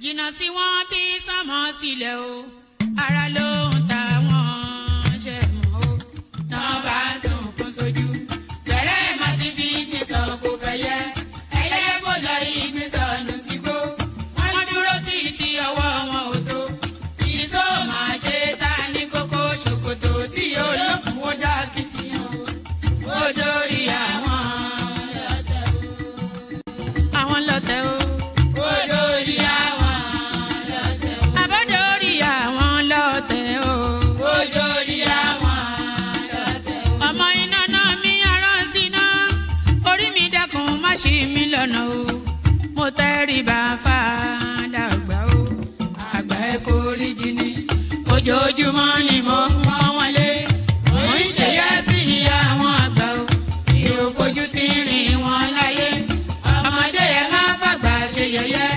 Jìnnà sí wọn bí sánmọ̀ sílẹ̀ o, ara ló ń ta wọ́n ṣe mọ́ o. Tán bá ń sunkún sójú, bẹ̀rẹ̀ má ti fi ìgbín sọ kó fẹ́ yẹ. Ẹyẹ fò lọ ìgbín sọnù sígbó. Wọ́n dúró títí ọwọ́ wọn ò tó. Ìṣó máa ṣe ta ní kókó ṣòkòtò tí olókùn ó dá kìtìyàn o. Ó dórí àwọn lọ́tẹ̀ o. Àwọn lọ́tẹ̀ o. Ó dórí àwọn lọ́tẹ̀ o. Àbọ̀dórí àwọn lọ́tẹ̀ o. Ó dórí àwọn lọ́tẹ̀ o. Ọmọ iná náà mi arán síná. Orí mi dákun má ṣì mí lọ́nà o. Mo tẹríba fàdàgbà o. Àgbà ẹ foríjì ni. Ojoojúmọ́ ni mo ń pọ́n wọn lé. Mo ń ṣèyá sí àwọn àgbà o. Mi ò fojú tí ń rìn wọn láyé. Ọmọdé ẹ má fàgbà ṣe yẹ̀yẹ́.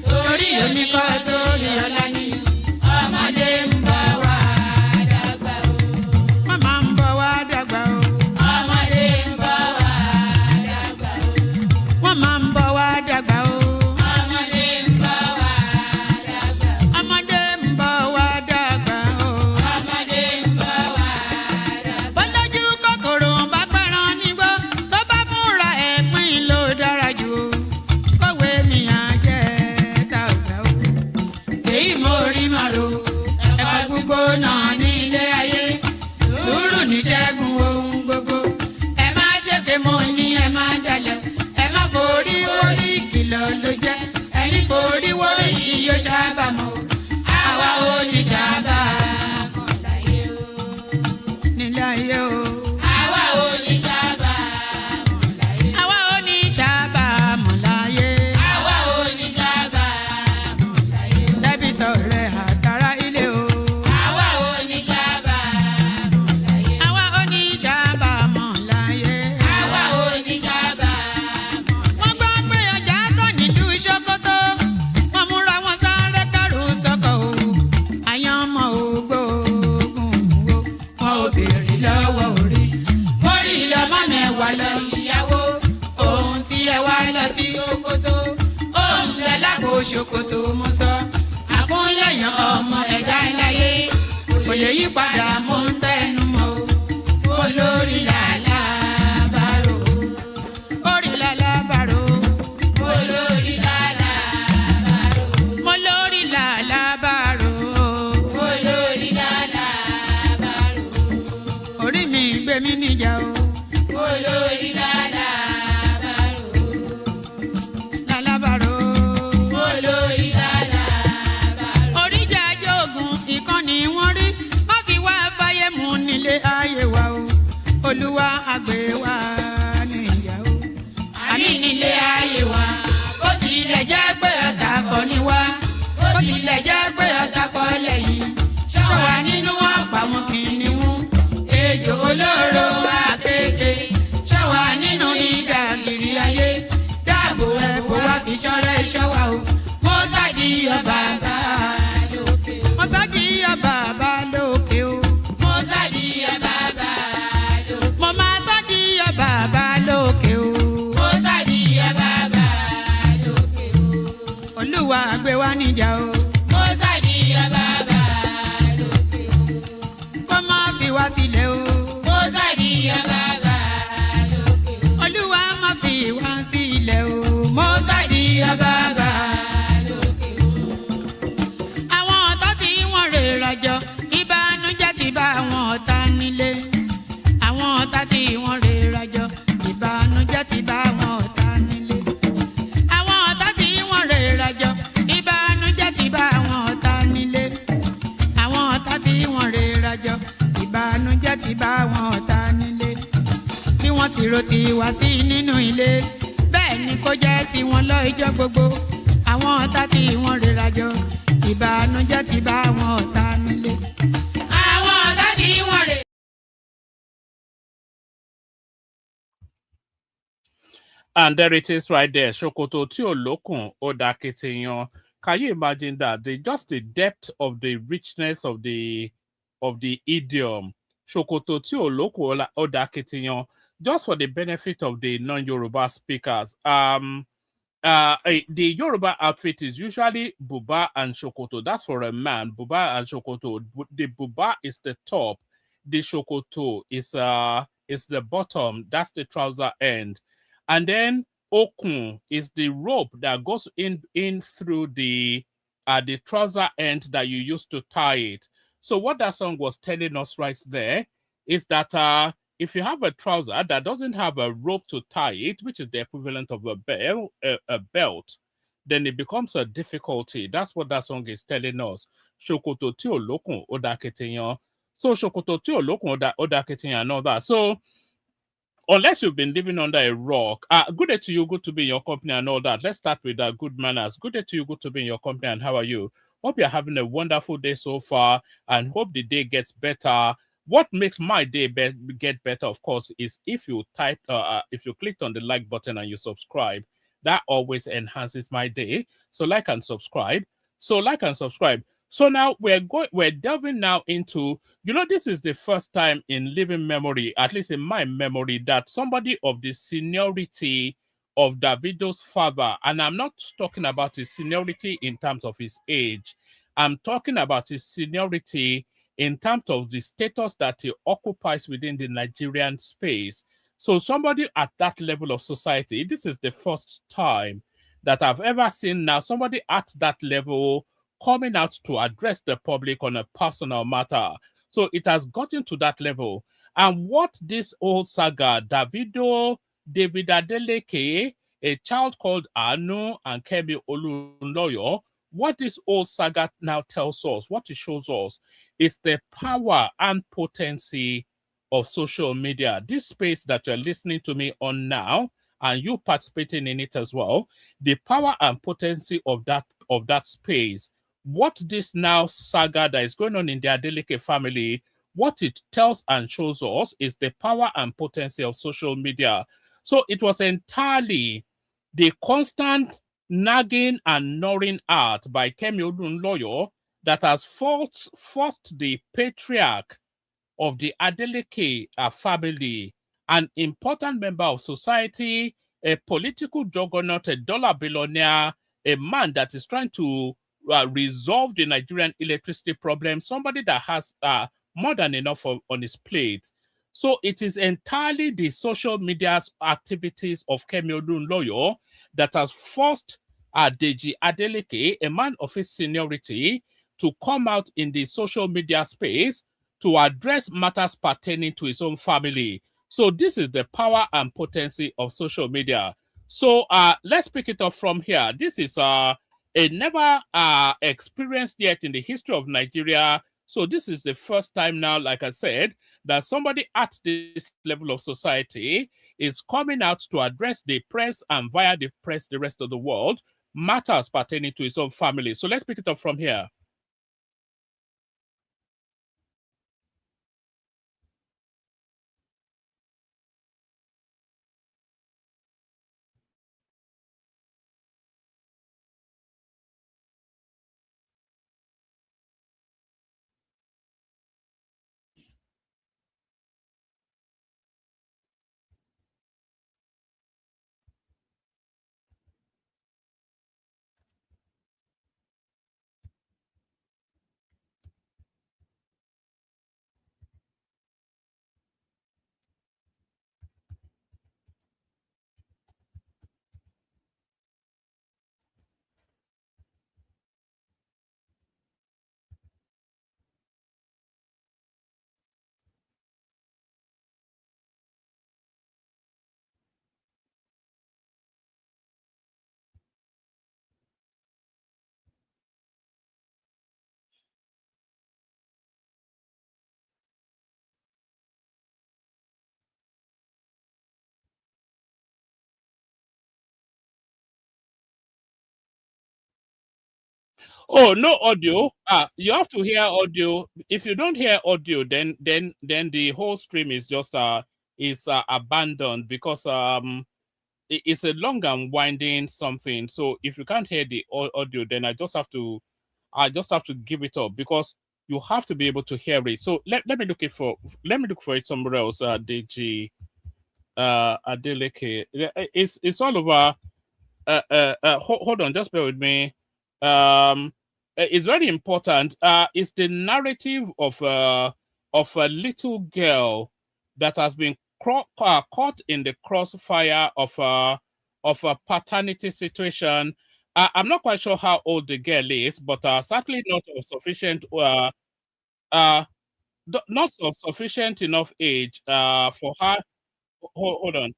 Torí oníkọ́ tó yọ ọ̀la ni. Ọmọdé ń bọ̀ wá dàgbà o. Màmá ń bọ̀ wá dàgbà o. Ọmọdé ń bọ̀ wá dàgbà o. Wọ́n máa ń bọ̀ wá dàgbà o. Ọmọdé ń bọ̀ wá dàgbà o. Ọmọdé ń bọ̀ wá dàgbà o. Ọmọdé ń bọ̀ wá dàgbà o. Bọ́lájú kòkòrò bá pẹran nígbó, tó bá fúnra ẹ̀ pín ló dára jù o. Kọ̀wé mi á jẹ́ dàgbà o. Èyí mo rí màrò, ẹ̀kọ́ gbogbo náà ní ilé ayé. Sùúrù ní ṣẹ́gun ohun gbogbo. Ẹ má ṣèké mo ní ẹ má dalẹ̀. Ẹ má forí wórí ìkìlọ̀ ló jẹ́. Ẹni forí wórí yìí yóò ṣàbàmọ̀ o. Àwa ò ní ṣàbàmọ̀ láyé o. Nílé ayé o. Àwa ò ní ṣàbàmọ̀ láyé. Àwa ò ní ṣàbàmọ̀ láyé. Àwa ò ní ṣàbàmọ̀ láyé. Dẹ́bìtọ̀ rẹ̀ àtàrà ilé o. Àwa ò ní ṣàbàmọ̀ láyé. Àwa ò ní ṣàbàmọ̀ láyé. Àwa ò ní ṣàbàmọ̀. Wọ́n gbọ́ pé ọjà tán nílùú Ṣókótó. Wọ́n múra wọn sáré kárù sọ́kọ̀ o. Àyàn ọmọ ògbóògùn o. Wọn ò béèrè lọ́wọ́ orí. Orí lọ́mọ mẹ́wàá lọ ìyàwó. Ohun tí ẹ wá lọ sí Ṣókótó. Ohun bẹ lágbo Ṣókótó mo sọ. Àkúnlẹ̀yàn ọmọ ẹ̀dá láyé. Kò lè yí padà mo ń tẹnu mọ́ o. Olórí làlá bàrò. Orí làlá bàrò. Olórí làlá bàrò. Mo lórí làlá bàrò. Olórí làlá bàrò. Orí mi gbé mi níjà o. Olórí làlá bàrò. Làlá bàrò. Olórí làlá bàrò. Oríjà jogun ìkànnì wọn rí. Má fi wá fáyé mu nílé ayé wa o. Olúwa àgbẹ̀ wa níyà o. Àmì nílé ayé wa. Ó tilẹ̀ jẹ́ pé ọ̀tá kọ́ ni wá. Ó tilẹ̀ jẹ́ pé ọ̀tá kọ́ lẹ́yìn. Ṣọ́wa nínú ọ̀pá wọn kìnìún. Ejò olóró àkékè. Ṣọ́wa nínú ìdàgìrì ayé. Dáàbò ẹ̀bùn wá fi ṣọ́rẹ́ ṣọ́wa o. Mo sádì ọba bá lókè. Mo sádì ọba bá lókè o. Mo sádì ọba bá lókè. Mo máa sádì ọba bá lókè o. Mo sádì ọba bá lókè o. Olúwa gbé wa níjà o. Mo sádì ọba bá lókè o. Kó má fi wá sílẹ̀ o. Mo sádì ọba bá lókè o. Olúwa má fi wá sílẹ̀ o. Mo sádì ọba bá lókè o. Àwọn ọ̀tá tí wọ́n rè rajọ, ìbànújẹ́ ti bá àwọn ọ̀tá nílé. Àwọn ọ̀tá tí wọ́n rè rajọ, ìbànújẹ́ ti bá àwọn ọ̀tá nílé. Àwọn ọ̀tá tí wọ́n rè rajọ, ìbànújẹ́ ti bá àwọn ọ̀tá nílé. Àwọn ọ̀tá tí wọ́n rè rajọ, ìbànújẹ́ ti bá àwọn ọ̀tá nílé. Bí wọ́n ti ro tiwa sí nínú ilé, bẹ́ẹ̀ ni kó jẹ́ tiwọn lọ́jọ́ gbogbo. Àwọn ọ̀tá tí wọ́n rè rajọ, ìbànújẹ́ ti bá àwọn ọ̀tá nílé. Àwọn ọ̀tá tí wọ́n rè. And there it is right there. Ṣòkòtò tí ò lókùn ó dá kitiyan. Can you imagine that? Just the depth of the richness of the idiom. Ṣòkòtò tí ò lókùn ó dá kitiyan. Just for the benefit of the non-Yoruba speakers. the Yoruba outfit is usually buba and shokoto. That's for a man. Buba and shokoto. The buba is the top. The shokoto is the bottom. That's the trouser end. And then okun is the rope that goes in through the trouser end that you use to tie it. So what that song was telling us right there is that if you have a trouser that doesn't have a rope to tie it, which is the equivalent of a belt, then it becomes a difficulty. That's what that song is telling us. Shokoto ti o lokun oda ketiyan. So shokoto ti o lokun oda ketiyan and all that. So unless you've been living under a rock, good day to you, good to be in your company and all that. Let's start with good manners. Good day to you, good to be in your company, and how are you? Hope you're having a wonderful day so far, and hope the day gets better. What makes my day get better, of course, is if you if you clicked on the like button and you subscribe. That always enhances my day. So like and subscribe. So like and subscribe. So now we're delving now into, this is the first time in living memory, at least in my memory, that somebody of the seniority of Davido's father, and I'm not talking about his seniority in terms of his age, I'm talking about his seniority in terms of the status that he occupies within the Nigerian space. So somebody at that level of society, this is the first time that I've ever seen now somebody at that level coming out to address the public on a personal matter. So it has gotten to that level. And what this old saga, Davido, Deji Adeleke, a child called Anu, and Kemi Olunloyo, what this old saga now tells us, what it shows us, is the power and potency of social media. This space that you're listening to me on now, and you participating in it as well, the power and potency of that space. What this now saga that is going on in the Adeleke family, what it tells and shows us is the power and potency of social media. So it was entirely the constant nagging and gnawing at by Kemi Olunloyo that has forced the patriarch of the Adeleke family, an important member of society, a political juggernaut, a dollar billionaire, a man that is trying to resolve the Nigerian electricity problem, somebody that has more than enough on his plate. So it is entirely the social media activities of Kemi Olunloyo that has forced Deji Adeleke, a man of his seniority, to come out in the social media space to address matters pertaining to his own family. So this is the power and potency of social media. So let's pick it up from here. This is a never experienced yet in the history of Nigeria. So this is the first time now, like I said, that somebody at this level of society is coming out to address the press and via the press, the rest of the world, matters pertaining to his own family. So let's pick it up from here. Oh, no audio. You have to hear audio. If you don't hear audio, then the whole stream is just abandoned because it's a long and winding something. So if you can't hear the audio, then I just have to give it up because you have to be able to hear it. So let me look for it somewhere else. Deji Adeleke. It's all over. hold on, just bear with me. It's very important. It's the narrative of a little girl that has been caught in the crossfire of a paternity situation. I'm not quite sure how old the girl is, but certainly not of sufficient not of sufficient enough age for her. Hold on.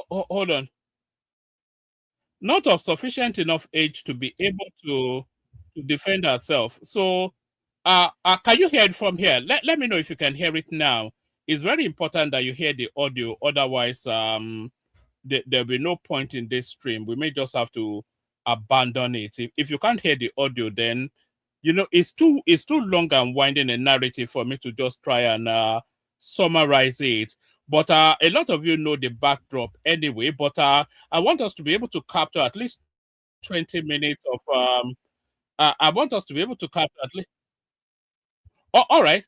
Hold on. Not of sufficient enough age to be able to defend herself. So, can you hear it from here? Let me know if you can hear it now. It's very important that you hear the audio. Otherwise, there'll be no point in this stream. We may just have to abandon it. If you can't hear the audio, then it's too long and winding a narrative for me to just try and summarize it. But a lot of you know the backdrop anyway. But I want us to be able to capture at least 20 minutes of I want us to be able to capture at least. Oh, all right.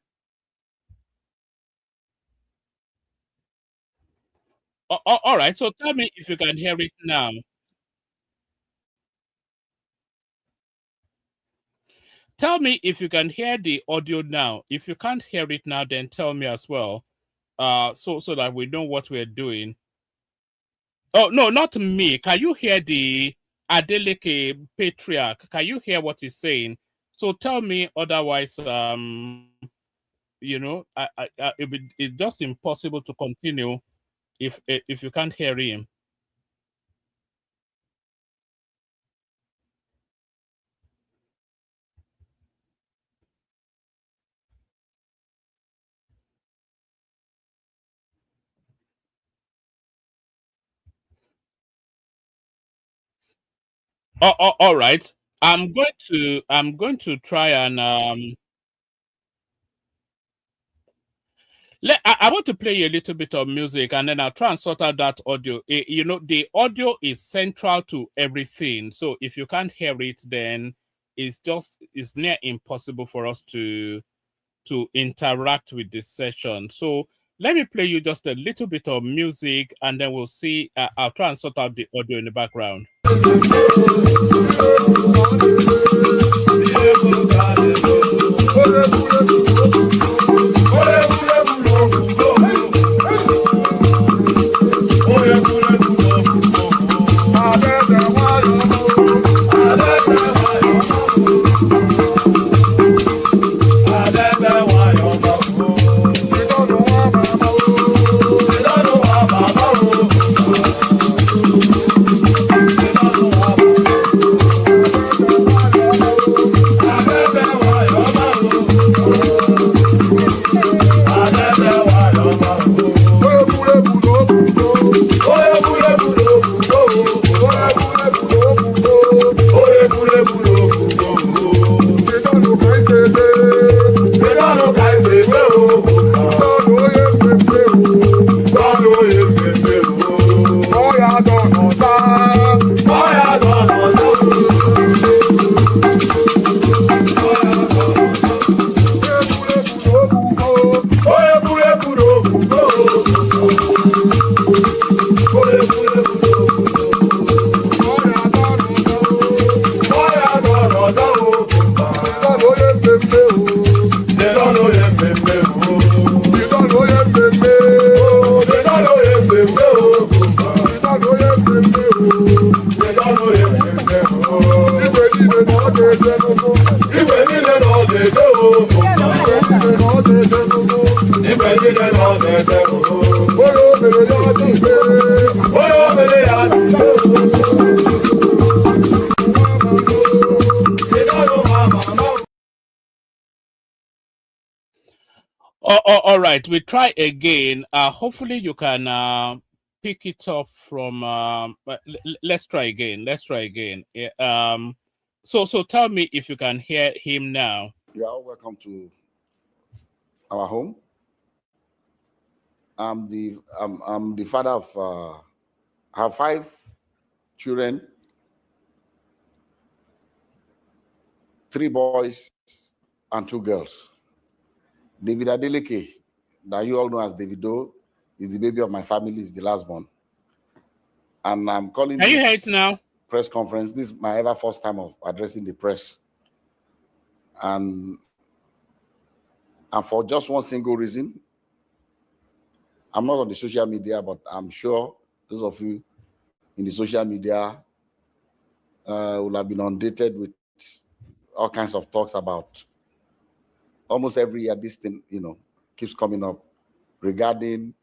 All right. So tell me if you can hear it now. Tell me if you can hear the audio now. If you can't hear it now, then tell me as well. So that we know what we're doing. Oh no, not me. Can you hear the Adeleke patriarch? Can you hear what he's saying? So tell me, otherwise, it's just impossible to continue if you can't hear him. All right. I'm going to try and I want to play you a little bit of music, and then I'll try and sort out that audio. The audio is central to everything. So if you can't hear it, then it's near impossible for us to interact with this session. So let me play you just a little bit of music, and then we'll see. I'll try and sort out the audio in the background. All right, we try again. Hopefully you can pick it up from. Let's try again. So tell me if you can hear him now. You are all welcome to our home. I'm the father of I have 5 children, 3 boys and 2 girls. Deji Adeleke, that you all know as Davido, is the baby of my family, is the last born. And I'm calling Can you hear it this now? press conference. This is my ever first time of addressing the press. And for just one single reason, I'm not on the social media, but I'm sure those of you in the social media will have been inundated with all kinds of talks about almost every year. This thing, keeps coming up regarding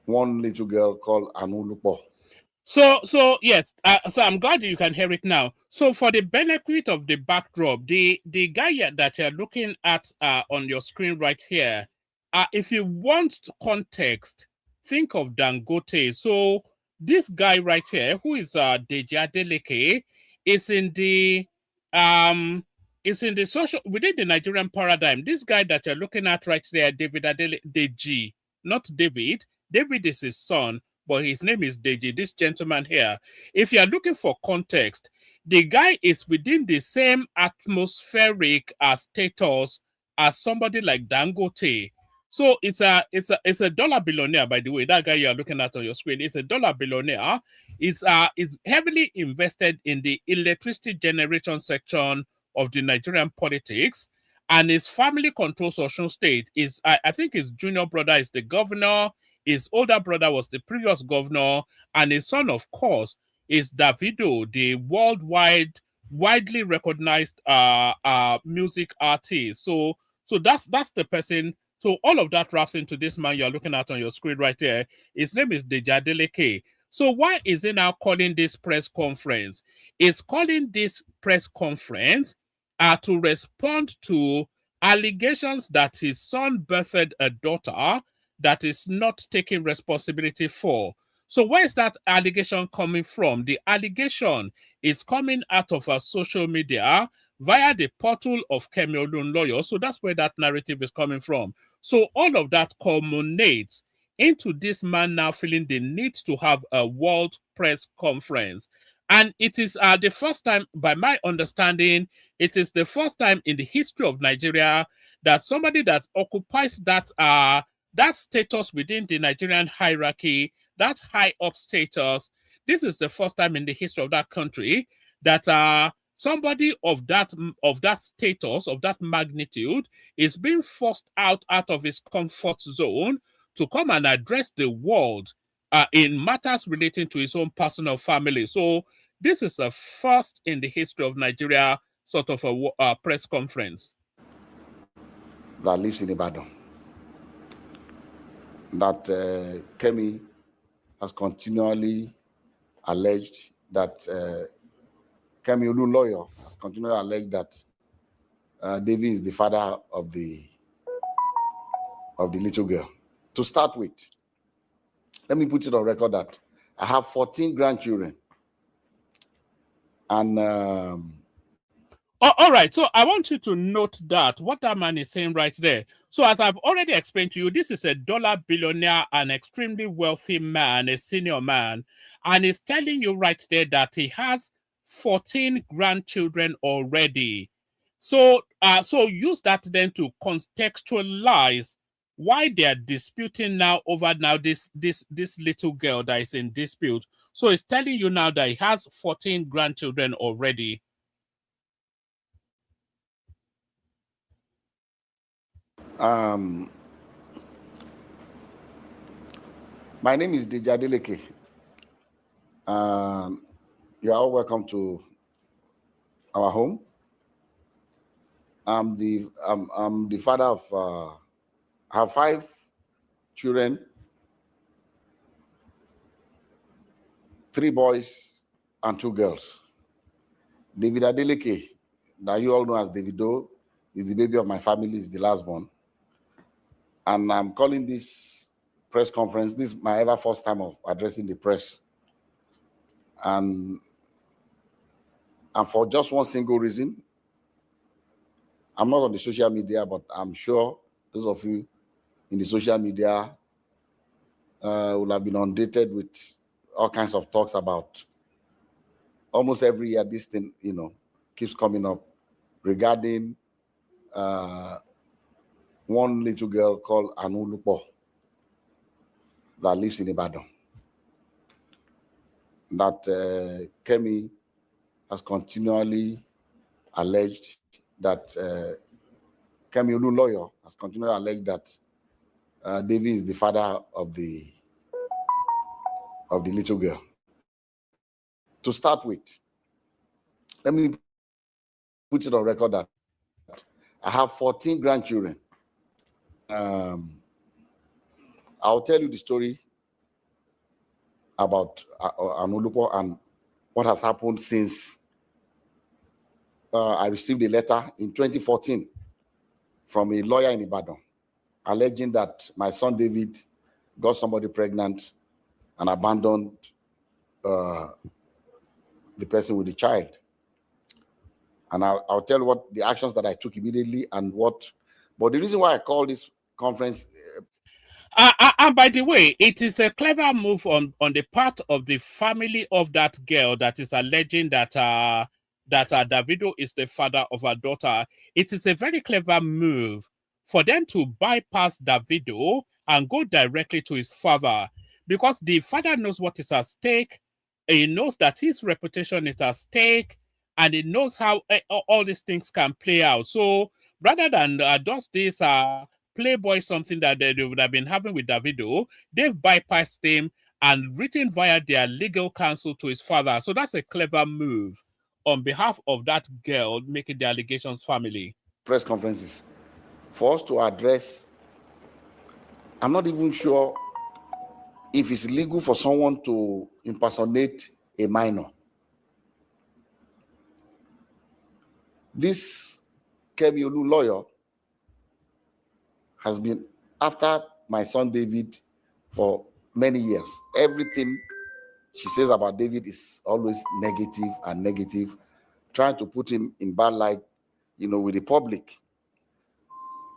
one little girl called Anulupo. So yes, so I'm glad you can hear it now. So for the benefit of the backdrop, the guy that you're looking at on your screen right here, if you want context, think of Dangote. So this guy right here, who is Deji Adeleke, is in the social within the Nigerian paradigm. This guy that you're looking at right there, Deji, not David. David is his son, but his name is Deji, this gentleman here. If you are looking for context, the guy is within the same atmospheric status as somebody like Dangote. So it's a dollar billionaire, by the way. That guy you are looking at on your screen is a dollar billionaire. Is heavily invested in the electricity generation section of the Nigerian politics, and his family controls Osun State. I think his junior brother is the governor. His older brother was the previous governor, and his son, of course, is Davido, the widely recognized music artist. So that's the person. So all of that wraps into this man you're looking at on your screen right there. His name is Deji Adeleke. So why is he now calling this press conference? He's calling this press conference to respond to allegations that his son birthed a daughter that is not taking responsibility for. So where is that allegation coming from? The allegation is coming out of our social media via the portal of Kemi Olunloyo. So that's where that narrative is coming from. So all of that culminates into this man now feeling the need to have a world press conference. And it is the first time, by my understanding, it is the first time in the history of Nigeria that somebody that occupies that status within the Nigerian hierarchy, that high up status, this is the first time in the history of that country that somebody of that status, of that magnitude, is being forced out of his comfort zone to come and address the world in matters relating to his own personal family. So this is the first in the history of Nigeria sort of a press conference. That lives in Ibadan. That Kemi has continually alleged that Kemi Olunloyo has continually alleged that David is the father of the little girl. To start with, let me put it on record that I have 14 grandchildren. And all right, so I want you to note that what that man is saying right there. So as I've already explained to you, this is a dollar billionaire, an extremely wealthy man, a senior man, and he's telling you right there that he has 14 grandchildren already. So so use that then to contextualize why they are disputing now over this little girl that is in dispute. So he's telling you now that he has 14 grandchildren already. My name is Deji Adeleke. You are all welcome to our home. I'm the father of I have 5 children, 3 boys and 2 girls. David Adeleke, that you all know as Davido, is the baby of my family, is the last born. And I'm calling this press conference. This is my ever first time of addressing the press. And for just one single reason. I'm not on the social media, but I'm sure those of you in the social media will have been inundated with all kinds of talks about almost every year. This thing, keeps coming up regarding one little girl called Anulupo that lives in Ibadan. that Kemi has continually alleged that Kemi Olunloyo has continually alleged that David is the father of the little girl. To start with, let me put it on record that I have 14 grandchildren. I'll tell you the story about Anulupo and what has happened since I received a letter in 2014 from a lawyer in Ibadan alleging that my son David got somebody pregnant and abandoned the person with the child. And I'll tell you what the actions that I took immediately and what. But the reason why I call this conference. And by the way, it is a clever move on the part of the family of that girl that is alleging that Davido is the father of her daughter. It is a very clever move for them to bypass Davido and go directly to his father, because the father knows what is at stake. He knows that his reputation is at stake, and he knows how all these things can play out. So rather than just this Playboy something that they would have been having with Davido, they've bypassed him and written via their legal counsel to his father. So that's a clever move on behalf of that girl making the allegations family. Press conferences for us to address. I'm not even sure if it's legal for someone to impersonate a minor. This Kemi Olunloyo has been after my son David for many years. Everything she says about David is always negative, trying to put him in bad light, with the public.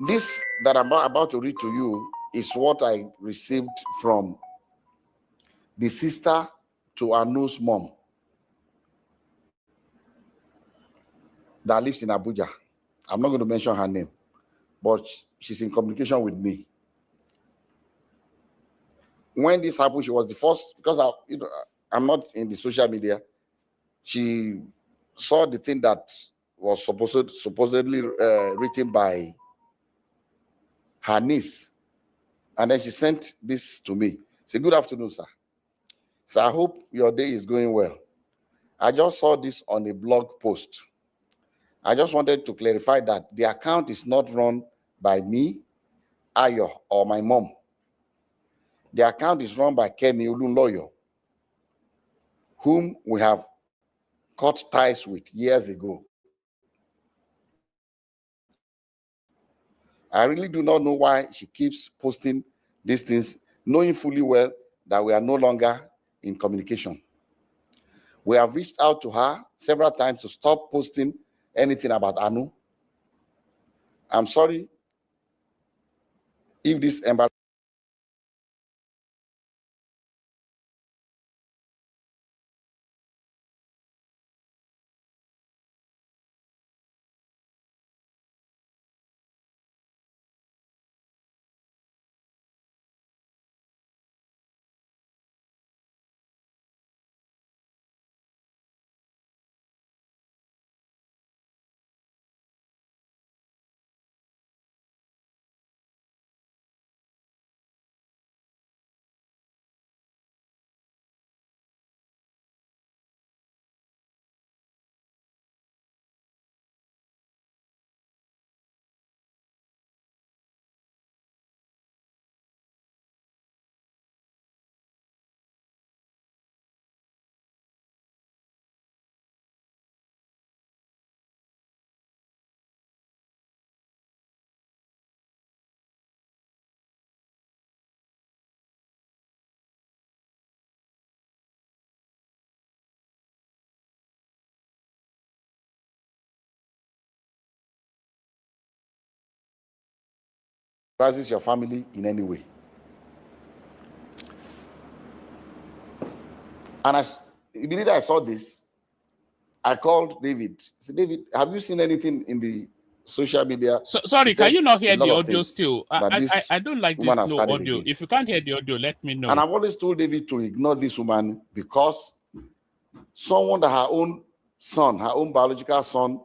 This that I'm about to read to you is what I received from the sister to Anu's mom that lives in Abuja. I'm not going to mention her name, but she's in communication with me. When this happened, she was the first, because I'm not in the social media. She saw the thing that was supposedly written by her niece, and then she sent this to me. Say, "Good afternoon, sir. So I hope your day is going well. I just saw this on a blog post. I just wanted to clarify that the account is not run by me, Ayo, or my mom. The account is run by Kemi Olunloyo, whom we have cut ties with years ago. I really do not know why she keeps posting these things, knowing fully well that we are no longer in communication. We have reached out to her several times to stop posting anything about Anu. I'm sorry if this embarrasses your family in any way. And immediately I saw this, I called David. I said, "David, have you seen anything in the social media?" Sorry, can you not hear the audio still? I don't like this no audio. Again. If you can't hear the audio, let me know. And I've always told David to ignore this woman because someone that her own son, her own biological son.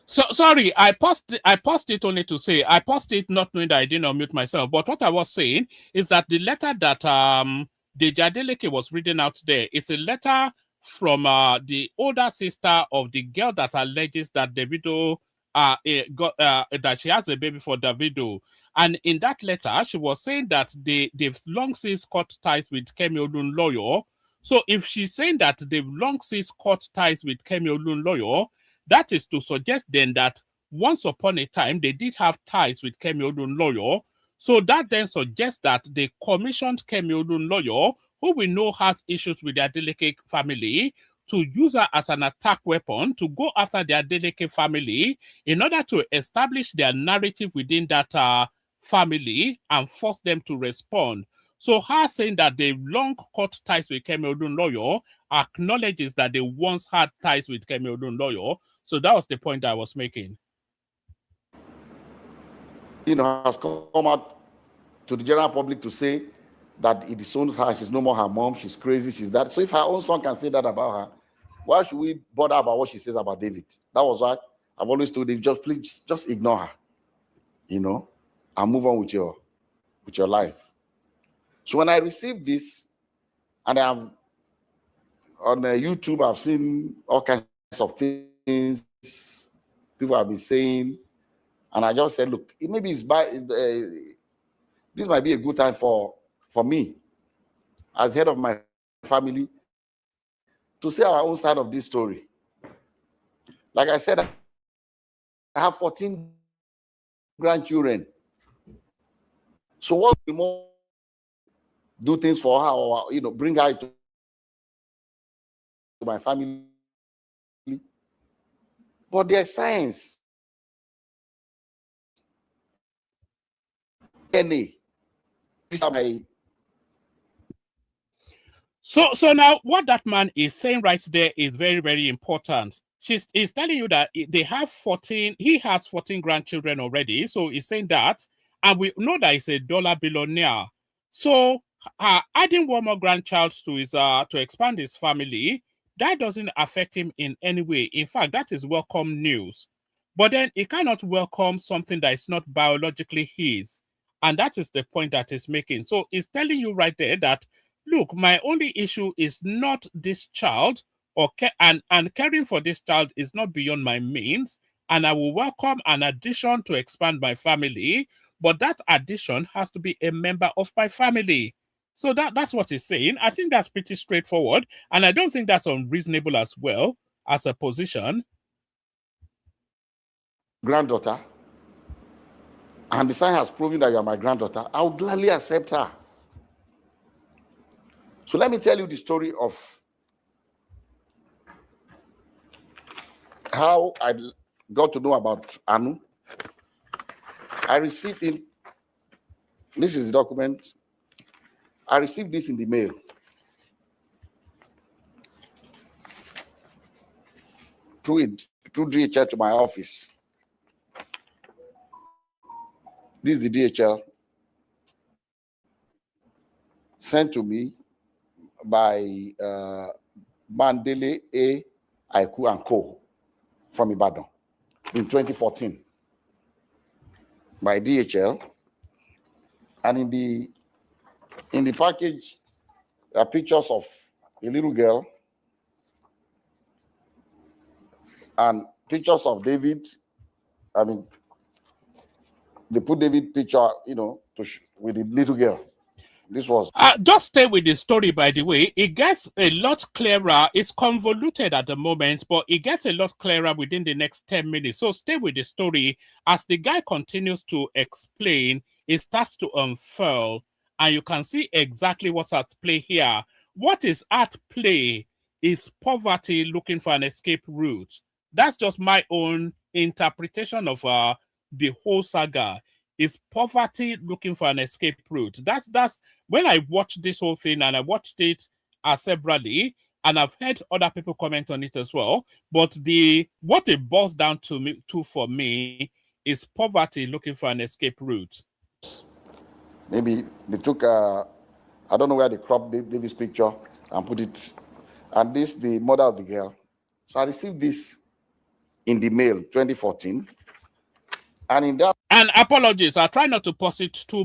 So sorry, I paused it only to say, I paused it not knowing that I didn't unmute myself. But what I was saying is that the letter that Deji Adeleke was reading out there is a letter from the older sister of the girl that alleges that Davido that she has a baby for Davido. And in that letter, she was saying that they've long since cut ties with Kemi Olunloyo. So if she's saying that they've long since cut ties with Kemi Olunloyo, that is to suggest then that once upon a time, they did have ties with Kemi Olunloyo. So that then suggests that they commissioned Kemi Olunloyo, who we know has issues with the Adeleke family, to use her as an attack weapon to go after the Adeleke family in order to establish their narrative within that family and force them to respond. So her saying that they long cut ties with Kemi Olunloyo acknowledges that they once had ties with Kemi Olunloyo. So that was the point I was making. Has come out to the general public to say that it disowns her, she's no more her mom, she's crazy, she's that. So if her own son can say that about her, why should we bother about what she says about David? That was why I've always told David, just ignore her, and move on with your life. So when I received this, and I'm on YouTube, I've seen all kinds of things people have been saying, and I just said, look, maybe this might be a good time for me, as head of my family, to say our own side of this story. Like I said, I have 14 grandchildren. So what we more do things for her, or bring her to my family? But there's science. DNA. So now what that man is saying right there is very, very important. He's telling you that they have 14, he has 14 grandchildren already. So he's saying that, and we know that he's a dollar billionaire. So adding one more grandchild to his to expand his family, that doesn't affect him in any way. In fact, that is welcome news. But then he cannot welcome something that is not biologically his. And that is the point that he's making. So he's telling you right there that, look, my only issue is not this child, and caring for this child is not beyond my means, and I will welcome an addition to expand my family, but that addition has to be a member of my family. So that's what he's saying. I think that's pretty straightforward, and I don't think that's unreasonable as well as a position. Granddaughter, and the sign has proven that you are my granddaughter, I would gladly accept her. So let me tell you the story of how I got to know about Anu. I received it. This is the document. I received this in the mail. Through DHL to my office. This is the DHL sent to me by Mandele A. Aiku and Co. from Ibadan in 2014 by DHL. And in the package are pictures of a little girl and pictures of David. I mean, they put David picture, with the little girl. This was just stay with the story, by the way. It gets a lot clearer. It's convoluted at the moment, but it gets a lot clearer within the next 10 minutes. So stay with the story. As the guy continues to explain, it starts to unfurl, and you can see exactly what's at play here. What is at play is poverty looking for an escape route. That's just my own interpretation of the whole saga. Is poverty looking for an escape route. That's when I watched this whole thing, and I watched it severally, and I've heard other people comment on it as well. But what it boils down to for me is poverty looking for an escape route. Maybe they took I don't know where they cropped David's picture and put it and this the mother of the girl. So I received this in the mail 2014, and in that. And apologies, I try not to post it too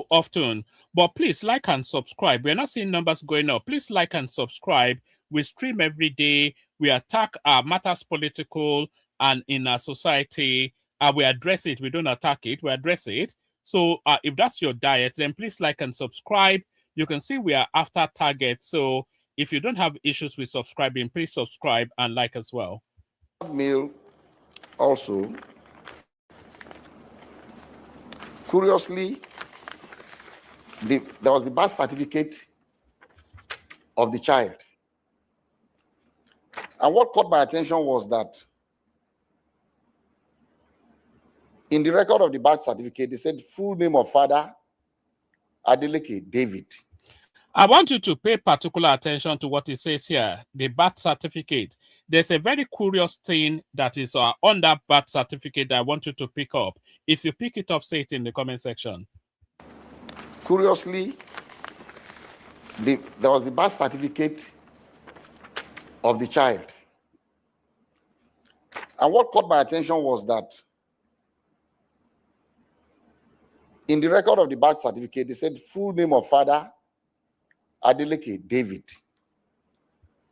often, but please like and subscribe. We're not seeing numbers going up. Please like and subscribe. We stream every day. We attack matters political and in our society. We address it. We don't attack it. We address it. So if that's your diet, then please like and subscribe. You can see we are after target. So if you don't have issues with subscribing, please subscribe and like as well. Mail also. Curiously, there was the birth certificate of the child. And what caught my attention was that in the record of the birth certificate, they said full name of father, Adeleke David. I want you to pay particular attention to what it says here, the birth certificate. There's a very curious thing that is on that birth certificate that I want you to pick up. If you pick it up, say it in the comment section. Curiously, there was the birth certificate of the child. And what caught my attention was that in the record of the birth certificate, they said full name of father, Adeleke David.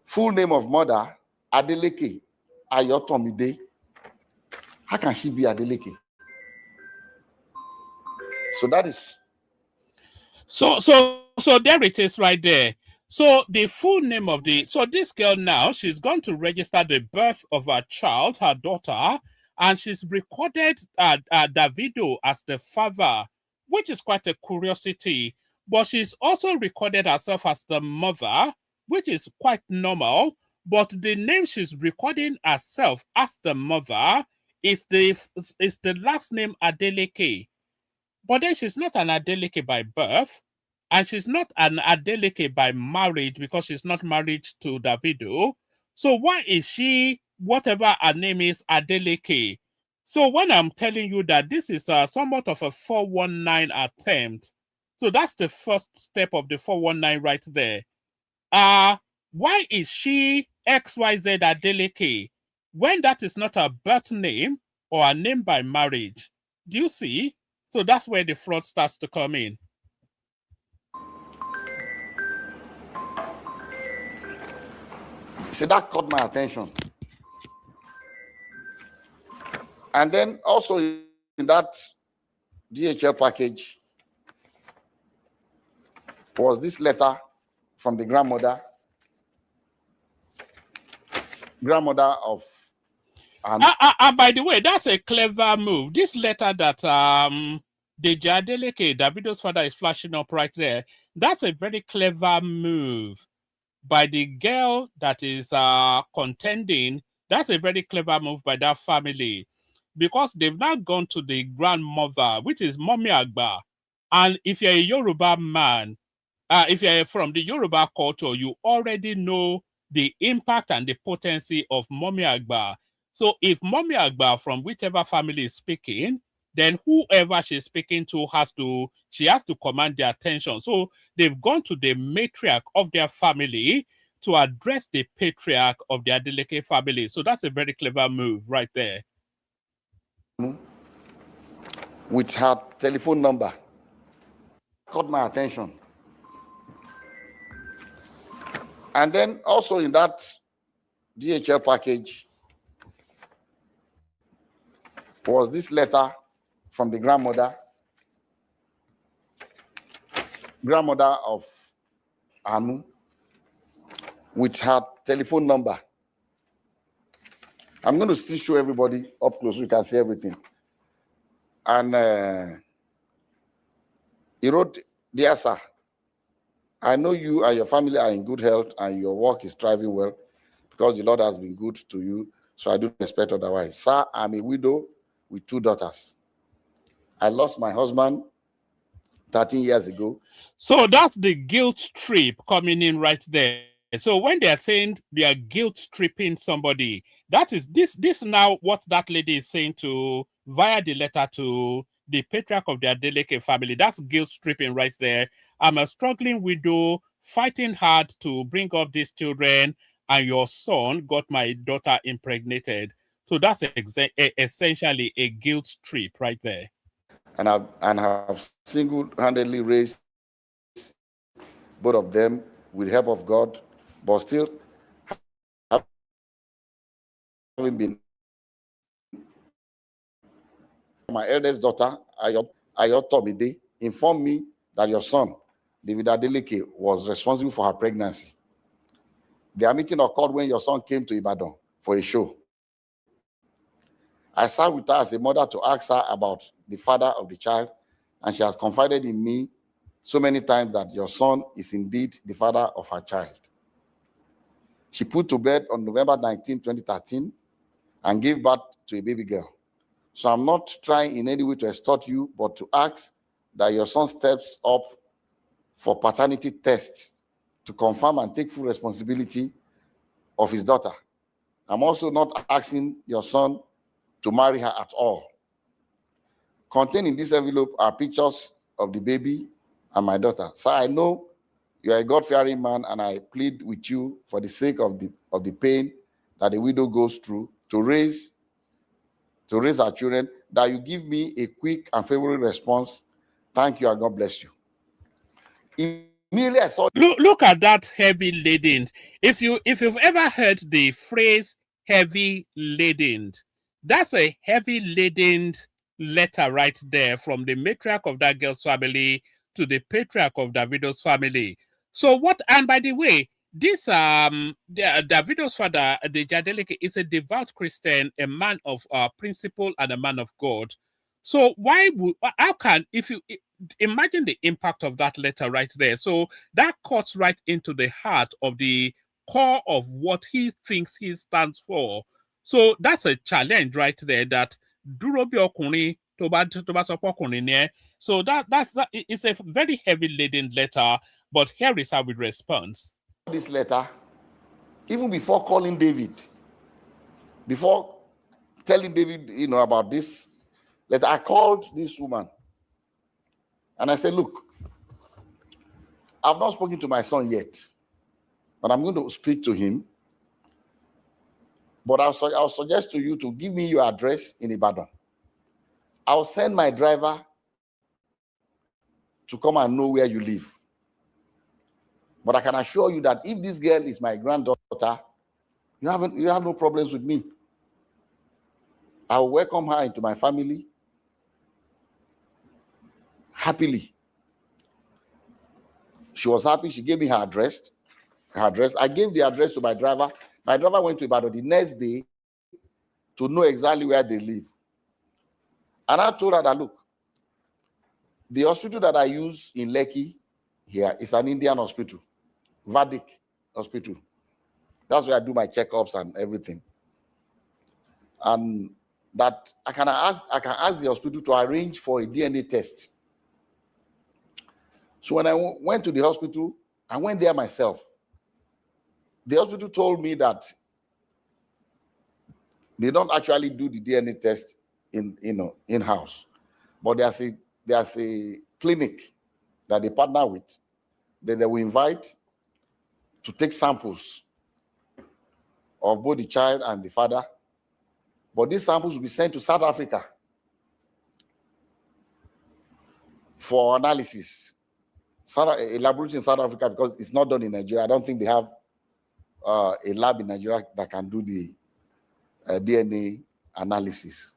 Full name of mother, Adeleke Ayotomide. How can she be Adeleke? So that is. So there it is right there. So the full name of so this girl now, she's going to register the birth of her child, her daughter, and she's recorded Davido as the father, which is quite a curiosity. But she's also recorded herself as the mother, which is quite normal. But the name she's recording herself as the mother is the last name Adeleke. But then she's not an Adeleke by birth, and she's not an Adeleke by marriage because she's not married to Davido. So why is she, whatever her name is, Adeleke? So when I'm telling you that this is somewhat of a 419 attempt, so that's the first step of the 419 right there. Why is she XYZ Adeleke when that is not a birth name or a name by marriage? Do you see? So that's where the fraud starts to come in. See, that caught my attention. And then also in that DHL package was this letter from the grandmother of. By the way, that's a clever move. This letter that Deji Adeleke, Davido's father, is flashing up right there, that's a very clever move by the girl that is contending. That's a very clever move by that family, because they've now gone to the grandmother, which is Mommy Agba. And if you're a Yoruba man, if you're from the Yoruba culture, you already know the impact and the potency of Mommy Agba. So if Mommy Agba from whichever family is speaking, then whoever she's speaking to she has to command their attention. So they've gone to the matriarch of their family to address the patriarch of the Adeleke family. So that's a very clever move right there. With her telephone number. Caught my attention. And then also in that DHL package was this letter from the grandmother of Anu with her telephone number. I'm going to still show everybody up close so you can see everything. And he wrote, "Dear sir, I know you and your family are in good health and your work is thriving well because the Lord has been good to you, so I don't expect otherwise. Sir, I'm a widow with 2 daughters. I lost my husband 13 years ago." So that's the guilt trip coming in right there. So when they're saying they are guilt tripping somebody, that is this now what that lady is saying to via the letter to the patriarch of the Adeleke family. That's guilt tripping right there. I'm a struggling widow fighting hard to bring up these children, and your son got my daughter impregnated. So that's essentially a guilt trip right there. And have single-handedly raised both of them with the help of God, but still having been my eldest daughter, Ayotomide, informed me that your son, Deji Adeleke, was responsible for her pregnancy. Their meeting occurred when your son came to Ibadan for a show. I sat with her as a mother to ask her about the father of the child, and she has confided in me so many times that your son is indeed the father of her child. She put to bed on November 19, 2013, and gave birth to a baby girl. So I'm not trying in any way to extort you, but to ask that your son steps up for paternity tests to confirm and take full responsibility of his daughter. I'm also not asking your son to marry her at all. Contained in this envelope are pictures of the baby and my daughter. Sir, I know you are a God-fearing man, and I plead with you for the sake of the pain that the widow goes through to raise our children, that you give me a quick and favorable response. Thank you, and God bless you. Immediately I saw. Look at that heavy laden. If you've ever heard the phrase heavy laden, that's a heavy laden letter right there from the matriarch of that girl's family to the patriarch of Davido's family. So what? And by the way, this Davido's father, Deji Adeleke, is a devout Christian, a man of principle and a man of God. So how can, if you imagine the impact of that letter right there? So that cuts right into the heart of the core of what he thinks he stands for. So that's a challenge right there. That so it's a very heavy laden letter. But here is how it responds. This letter, even before calling David, before telling David, about this letter, I called this woman and I said, look, I've not spoken to my son yet, but I'm going to speak to him. But I'll suggest to you to give me your address in Ibadan. I'll send my driver to come and know where you live. But I can assure you that if this girl is my granddaughter, you have no problems with me. I will welcome her into my family happily. She was happy. She gave me her address. I gave the address to my driver. My driver went to Ibadan the next day to know exactly where they live. And I told her that, look, the hospital that I use in Lekki here is an Indian hospital, Vedic hospital. That's where I do my checkups and everything. And that I can ask the hospital to arrange for a DNA test. So when I went to the hospital, I went there myself. The hospital told me that they don't actually do the DNA test in-house, but there's a clinic that they partner with that they will invite to take samples of both the child and the father. But these samples will be sent to South Africa for analysis. A laboratory in South Africa, because it's not done in Nigeria. I don't think they have a lab in Nigeria that can do the DNA analysis.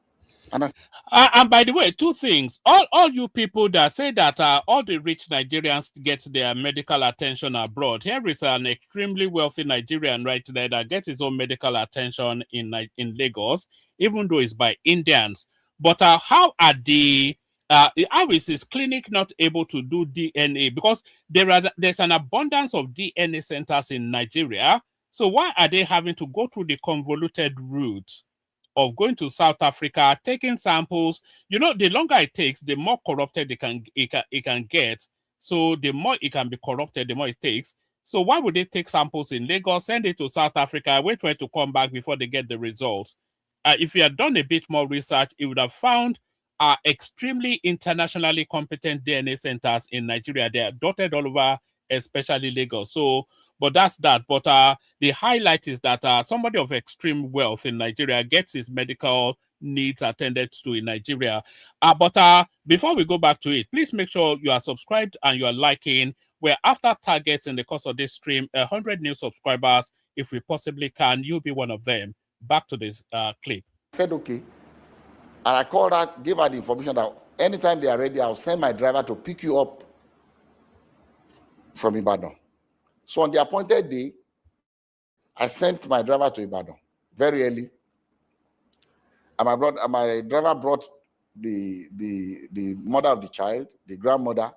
And by the way, two things. All you people that say that all the rich Nigerians get their medical attention abroad. Here is an extremely wealthy Nigerian right there that gets his own medical attention in Lagos, even though it's by Indians. But how is his clinic not able to do DNA? Because there's an abundance of DNA centers in Nigeria. So why are they having to go through the convoluted route of going to South Africa, taking samples? The longer it takes, the more corrupted it can get. So the more it can be corrupted, the more it takes. So why would they take samples in Lagos, send it to South Africa, wait for it to come back before they get the results? If you had done a bit more research, you would have found extremely internationally competent DNA centers in Nigeria. They are dotted all over especially Lagos. So, but that's that. But the highlight is that somebody of extreme wealth in Nigeria gets his medical needs attended to in Nigeria. But before we go back to it, please make sure you are subscribed and you are liking. We're after targets in the course of this stream, 100 new subscribers. If we possibly can, you'll be one of them. Back to this clip. I said, okay. And I called her, gave her the information that anytime they are ready, I'll send my driver to pick you up from Ibadan. So on the appointed day, I sent my driver to Ibadan very early. And my driver brought the mother of the child, the grandmother,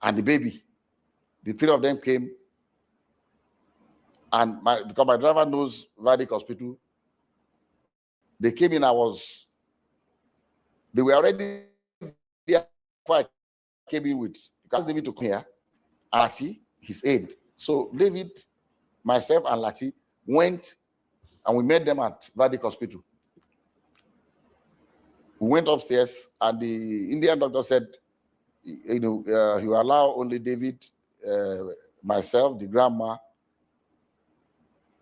and the baby. The three of them came. And because my driver knows Vedic Hospital, they came in. They were already there before I came in with, because David to come here, and Lati, his aide. So David, myself, and Lati went, and we met them at Vedic Hospital. We went upstairs, and the Indian doctor said, he will allow only David, myself, the grandma,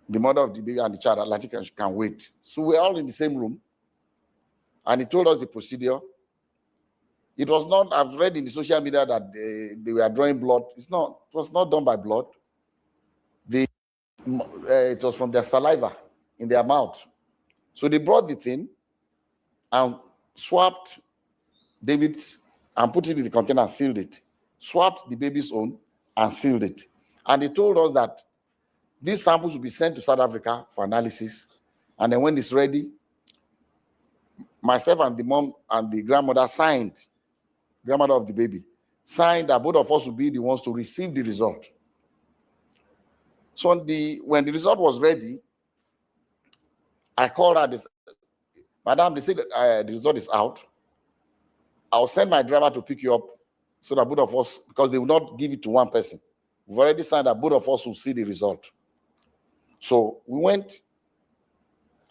the mother of the baby, and the child, Lati can wait. So we're all in the same room. And he told us the procedure. It was not, I've read in the social media that they were drawing blood. It was not done by blood. It was from their saliva in their mouth. So they brought the thing and swapped David's and put it in the container and sealed it. Swapped the baby's own and sealed it. And they told us that these samples will be sent to South Africa for analysis. And then when it's ready, myself and the mom and the grandmother grandmother of the baby, signed that both of us would be the ones to receive the result. So when the result was ready, I called her, Madam, they said the result is out. I'll send my driver to pick you up so that both of us, because they will not give it to one person. We've already signed that both of us will see the result. So we went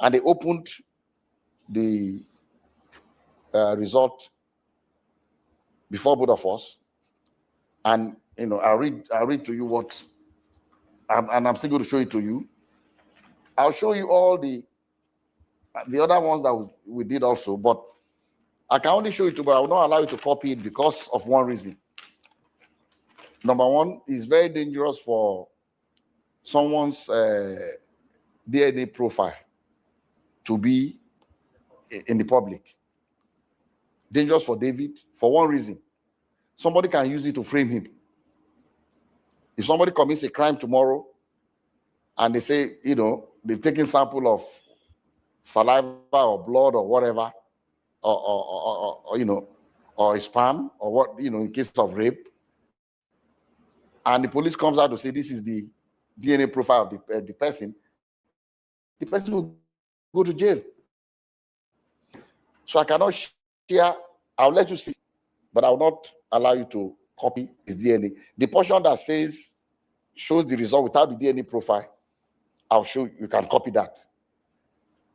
and they opened the result before both of us. And, I'll read to you what, and I'm still going to show it to you. I'll show you all the other ones that we did also, but I can only show it to you, but I will not allow you to copy it because of one reason. Number one, it's very dangerous for someone's DNA profile to be in the public. Dangerous for David for one reason. Somebody can use it to frame him. If somebody commits a crime tomorrow and they say, they've taken sample of saliva or blood or whatever, or sperm or what, in case of rape, and the police comes out to say this is the DNA profile of the person will go to jail. So I cannot share. I'll let you see, but I will not allow you to copy his DNA. The portion that shows the result without the DNA profile, I'll show you. You can copy that.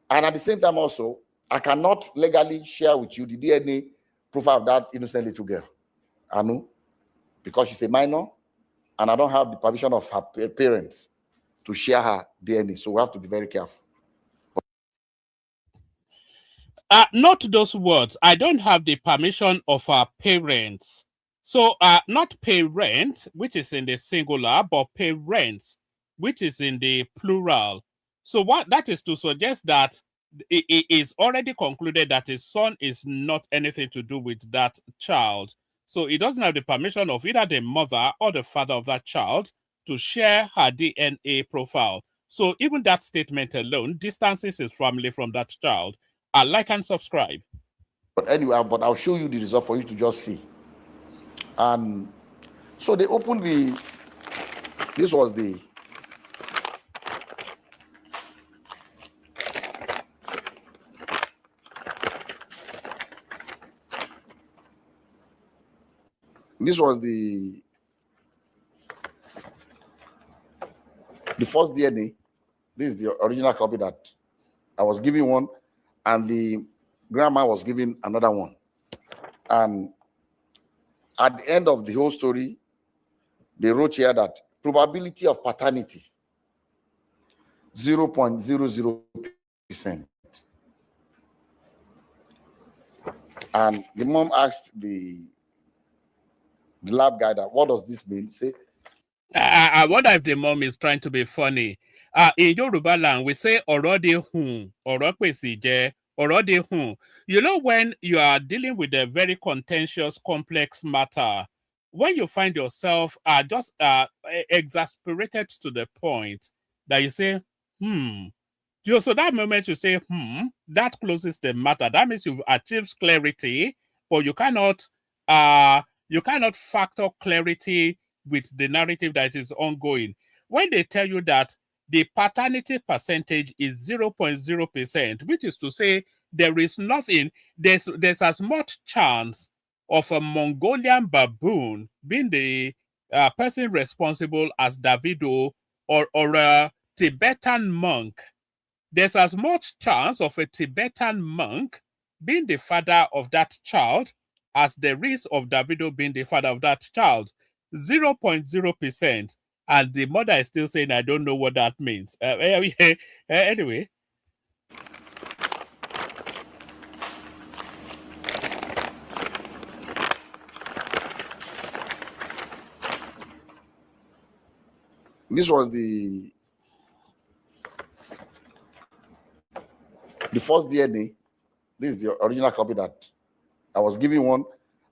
And at the same time also, I cannot legally share with you the DNA profile of that innocent little girl, Anu, because she's a minor, and I don't have the permission of her parents to share her DNA. So we have to be very careful. Not those words. I don't have the permission of our parents. So not parent, which is in the singular, but parents, which is in the plural. So what that is to suggest that it is already concluded that his son is not anything to do with that child. So he doesn't have the permission of either the mother or the father of that child to share her DNA profile. So even that statement alone distances his family from that child. Like and subscribe. But anyway, I'll show you the result for you to just see. And so they opened this was the first DNA. This is the original copy that I was given one, and the grandma was given another one. And at the end of the whole story, they wrote here that probability of paternity, 0.00%. And the mom asked the lab guy that, what does this mean? Say, I wonder if the mom is trying to be funny. In Yoruba land, we say already already. You know, when you are dealing with a very contentious, complex matter, when you find yourself just exasperated to the point that you say, so that moment you say, that closes the matter. That means you've achieved clarity, but you cannot factor clarity with the narrative that is ongoing. When they tell you that the paternity percentage is 0.0%, which is to say there is nothing, there's as much chance of a Mongolian baboon being the person responsible as Davido or a Tibetan monk. There's as much chance of a Tibetan monk being the father of that child as there is of Davido being the father of that child. 0.0%. And the mother is still saying, I don't know what that means. Anyway. This was the first DNA. This is the original copy that I was giving one,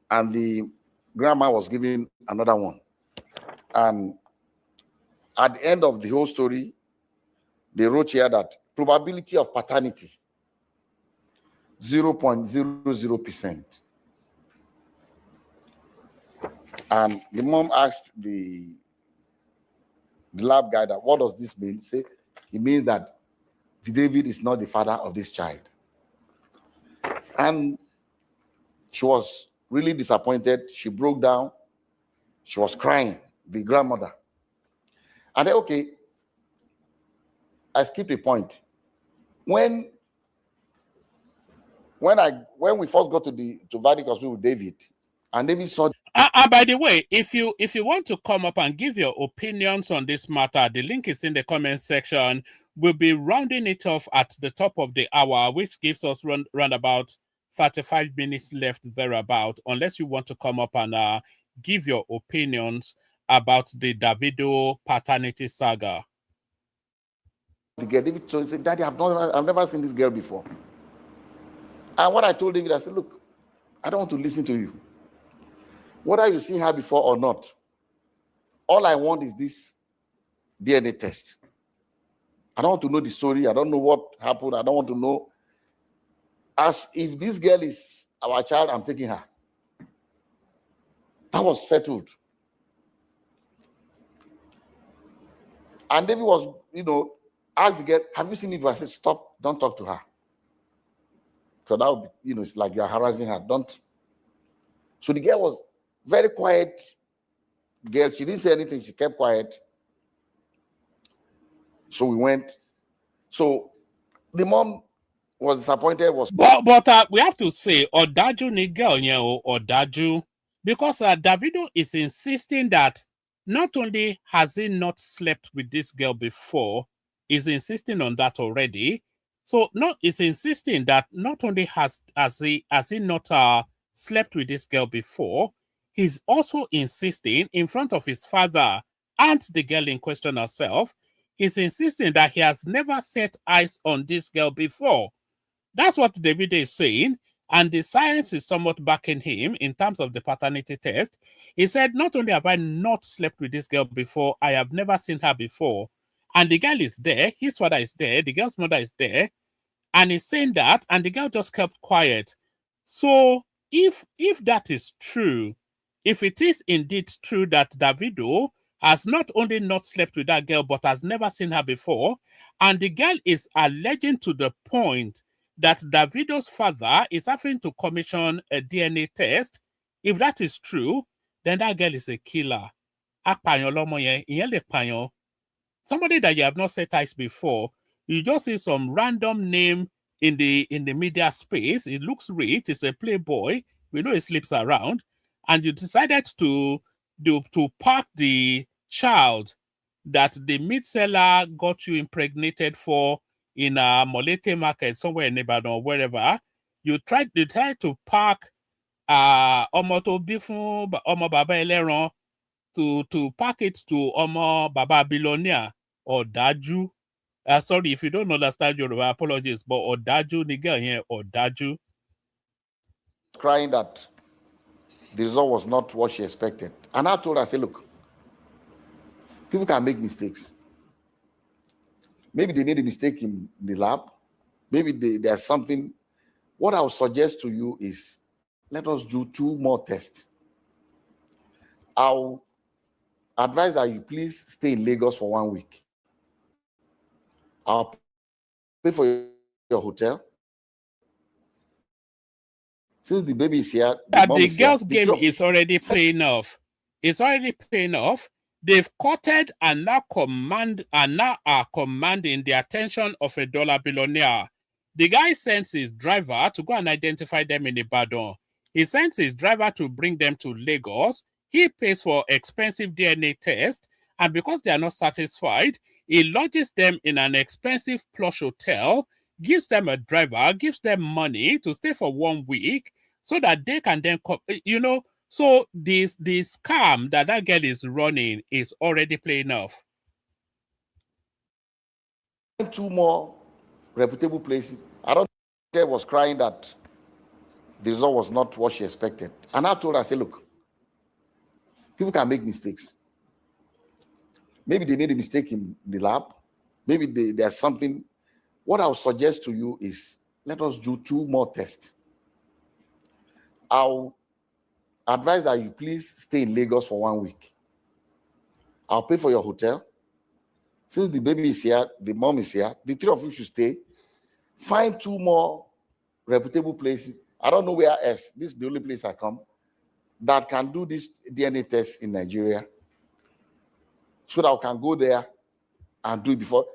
and the grandma was giving another one. And at the end of the whole story, they wrote here that probability of paternity, 0.00%. And the mom asked the lab guy that, what does this mean? Say, it means that David is not the father of this child. And she was really disappointed. She broke down. She was crying, the grandmother. And then, okay, I skipped a point. When we first got to Vadic Hospital with David, and David saw. By the way, if you want to come up and give your opinions on this matter, the link is in the comment section. We'll be rounding it off at the top of the hour, which gives us round about 35 minutes left thereabout, unless you want to come up and give your opinions about the Davido paternity saga. The girl, David said, Daddy, I've never seen this girl before. And what I told David, I said, look, I don't want to listen to you. Whether you've seen her before or not, all I want is this DNA test. I don't want to know the story. I don't know what happened. I don't want to know. As if this girl is our child, I'm taking her. That was settled. And David was, asked the girl, have you seen it? I said, stop, don't talk to her. Because that would be, it's like you're harassing her. Don't. So the girl was very quiet girl. She didn't say anything. She kept quiet. So we went. So the mom was disappointed. But we have to say, Odaju ni girl, Odaju, because Davido is insisting that not only has he not slept with this girl before, he's insisting on that already. So it's insisting that not only has he not slept with this girl before, he's also insisting in front of his father and the girl in question herself, he's insisting that he has never set eyes on this girl before. That's what Davido is saying, and the science is somewhat backing him in terms of the paternity test. He said, not only have I not slept with this girl before, I have never seen her before. And the girl is there, his father is there, the girl's mother is there, and he's saying that, and the girl just kept quiet. So if that is true, if it is indeed true that Davido has not only not slept with that girl, but has never seen her before, and the girl is alleging to the point that Davido's father is having to commission a DNA test, if that is true, then that girl is a killer. Somebody that you have not set eyes before, you just see some random name in the media space. It looks rich, it's a playboy, we know he sleeps around, and you decided to to park the child that the meat seller got you impregnated for in a Molete market somewhere in Ibadan or wherever. You try to park ọmọ tó bí fún ọmọ bàbá ẹlẹ́ran to pack it to ọmọ bàbá billionaire ọ̀dájú. Sorry if you don't understand Yoruba, apologies, but ọ̀dájú ni girl yẹn, ọ̀dájú. Crying that the result was not what she expected. And I told her, I said, look, people can make mistakes. Maybe they made a mistake in the lab. Maybe there's something. What I would suggest to you is let us do 2 more tests. I'll advise that you please stay in Lagos for 1 week. I'll pay for your hotel. Since the baby is here, the girls' game is already paying off. It's already paying off. They've courted and now are commanding the attention of a dollar billionaire. The guy sends his driver to go and identify them in Ibadan. He sends his driver to bring them to Lagos. He pays for expensive DNA test, and because they are not satisfied, he lodges them in an expensive plush hotel, gives them a driver, gives them money to stay for 1 week, so that they can then, so this scam that girl is running is already playing off. 2 more reputable places. I don't think was crying that the result was not what she expected. And I told her, I said, look, people can make mistakes. Maybe they made a mistake in the lab. Maybe there's something. What I would suggest to you is let us do 2 more tests. I'll advise that you please stay in Lagos for 1 week. I'll pay for your hotel. Since the baby is here, the mom is here, the 3 of you should stay. Find 2 more reputable places. I don't know where else. This is the only place I come that can do this DNA test in Nigeria, so that I can go there and do it before.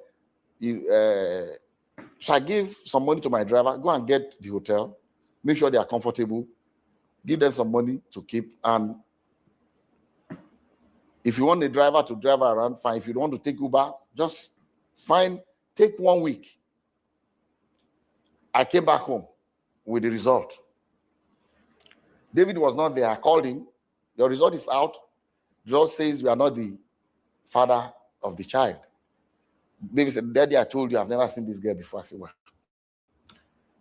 So I gave some money to my driver. Go and get the hotel. Make sure they are comfortable. Give them some money to keep. And if you want the driver to drive around, fine. If you don't want to take Uber, just take 1 week. I came back home with the result. David was not there. I called him. Your result is out. The result says you are not the father of the child. David said, Daddy, I told you I've never seen this girl before. I said, well,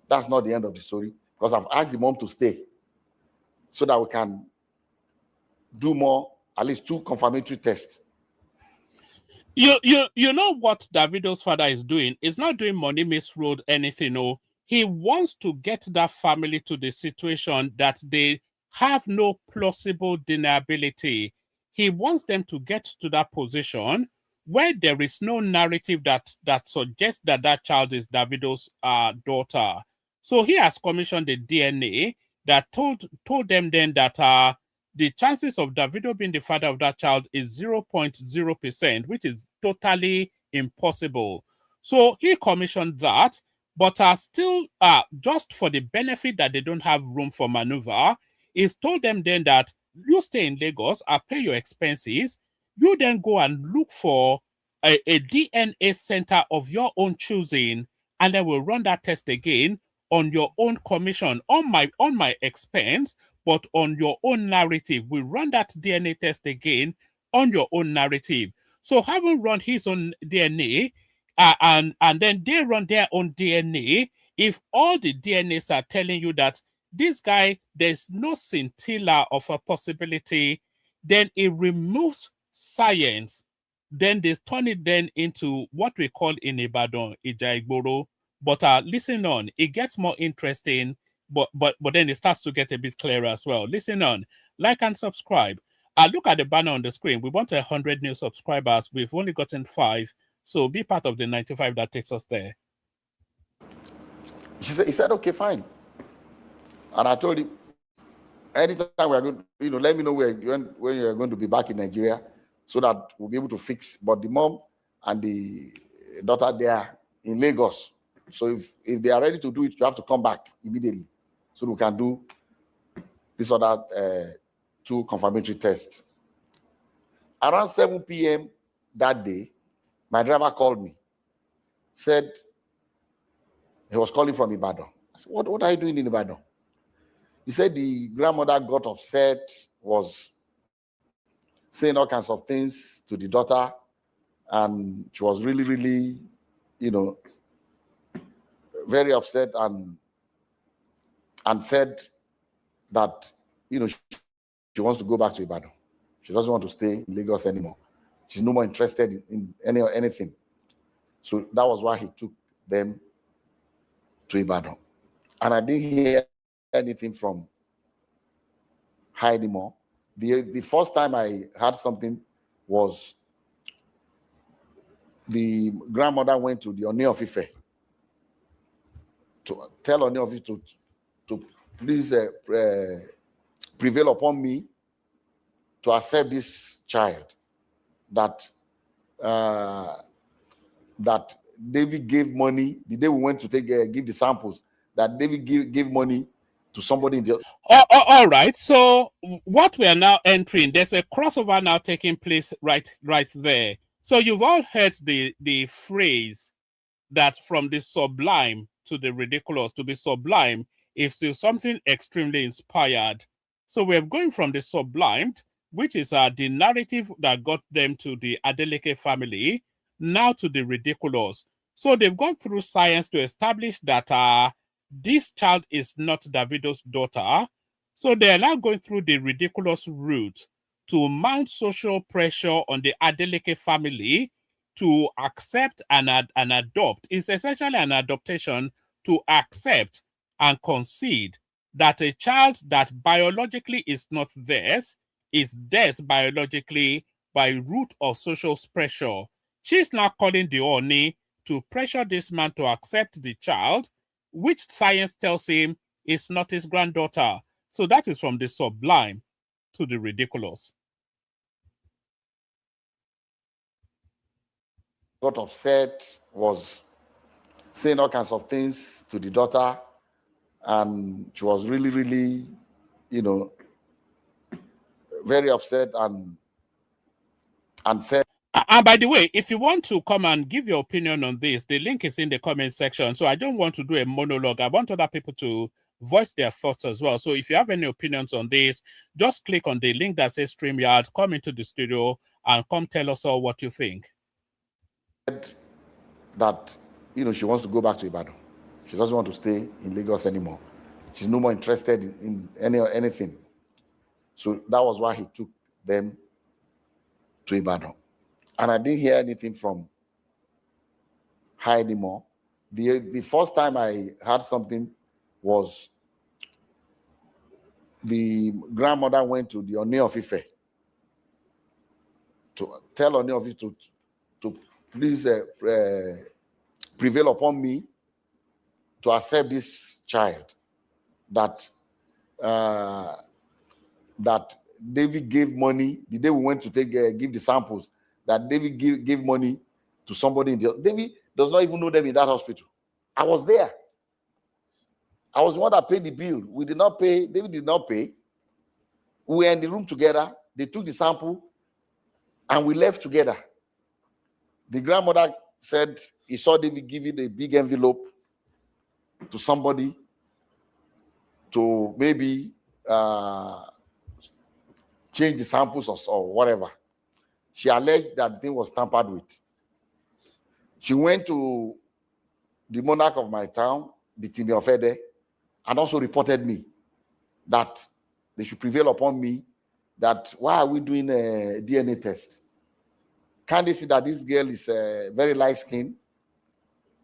that's not the end of the story, because I've asked the mom to stay so that we can do more, at least 2 confirmatory tests. You know what Davido's father is doing? He's not doing money misroad anything. No, he wants to get that family to the situation that they have no plausible deniability. He wants them to get to that position where there is no narrative that suggests that child is Davido's daughter. So he has commissioned the DNA that told them then that the chances of Davido being the father of that child is 0.0%, which is totally impossible. So he commissioned that, but still, just for the benefit that they don't have room for maneuver, he's told them then that you stay in Lagos, I'll pay your expenses. You then go and look for a DNA center of your own choosing, and then we'll run that test again on your own commission, on my expense, but on your own narrative. We run that DNA test again on your own narrative. So having run his own DNA, and then they run their own DNA, if all the DNAs are telling you that this guy, there's no scintilla of a possibility, then it removes science. Then they turn it then into what we call in Ibadan, Ijaigboro. But listen on, it gets more interesting, but then it starts to get a bit clearer as well. Listen on, like and subscribe. Look at the banner on the screen. We want 100 new subscribers. We've only gotten 5. So be part of the 95 that takes us there. He said, okay, fine. And I told him, anytime we are going, let me know when you are going to be back in Nigeria, so that we'll be able to fix. But the mom and the daughter, they are in Lagos. So if they are ready to do it, you have to come back immediately, so we can do this other 2 confirmatory tests. Around 7 p.m. that day, my driver called me, said he was calling from Ibadan. I said, what are you doing in Ibadan? He said the grandmother got upset, was saying all kinds of things to the daughter, and she was really, really, very upset, and said that, she wants to go back to Ibadan. She doesn't want to stay in Lagos anymore. She's no more interested in anything. So that was why he took them to Ibadan. And I didn't hear anything from her anymore. The first time I heard something was the grandmother went to the Oni of Ife to tell Oni of Ife to please prevail upon me to accept this child that David gave money the day we went to give the samples, that David gave money to somebody in the... All right. So what we are now entering, there's a crossover now taking place right there. So you've all heard the phrase that from the sublime to the ridiculous. To be sublime is still something extremely inspired. So we're going from the sublime, which is the narrative that got them to the Adeleke family, now to the ridiculous. So they've gone through science to establish that this child is not Davido's daughter. So they're now going through the ridiculous route to mount social pressure on the Adeleke family to accept and adopt. It's essentially an adoption to accept and concede that a child that biologically is not theirs is theirs biologically by root of social pressure. She's now calling the Oni to pressure this man to accept the child, which science tells him is not his granddaughter. So that is from the sublime to the ridiculous. Got upset, was saying all kinds of things to the daughter, and she was really, really, very upset, and said... And by the way, if you want to come and give your opinion on this, the link is in the comment section. So I don't want to do a monologue. I want other people to voice their thoughts as well. So if you have any opinions on this, just click on the link that says StreamYard, come into the studio, and come tell us all what you think. That, she wants to go back to Ibadan. She doesn't want to stay in Lagos anymore. She's no more interested in anything. So that was why he took them to Ibadan. And I didn't hear anything from her anymore. The first time I heard something was the grandmother went to the Oni of Ife to tell Oni of Ife to please prevail upon me to accept this child that David gave money the day we went to give the samples, that David gave money to somebody in the... David does not even know them in that hospital. I was there. I was the one that paid the bill. We did not pay. David did not pay. We were in the room together. They took the sample and we left together. The grandmother said he saw David giving a big envelope to somebody to maybe change the samples or whatever. She alleged that the thing was tampered with. She went to the monarch of my town, the Timi of Ede, and also reported me that they should prevail upon me that why are we doing a DNA test? Can they see that this girl is very light-skinned,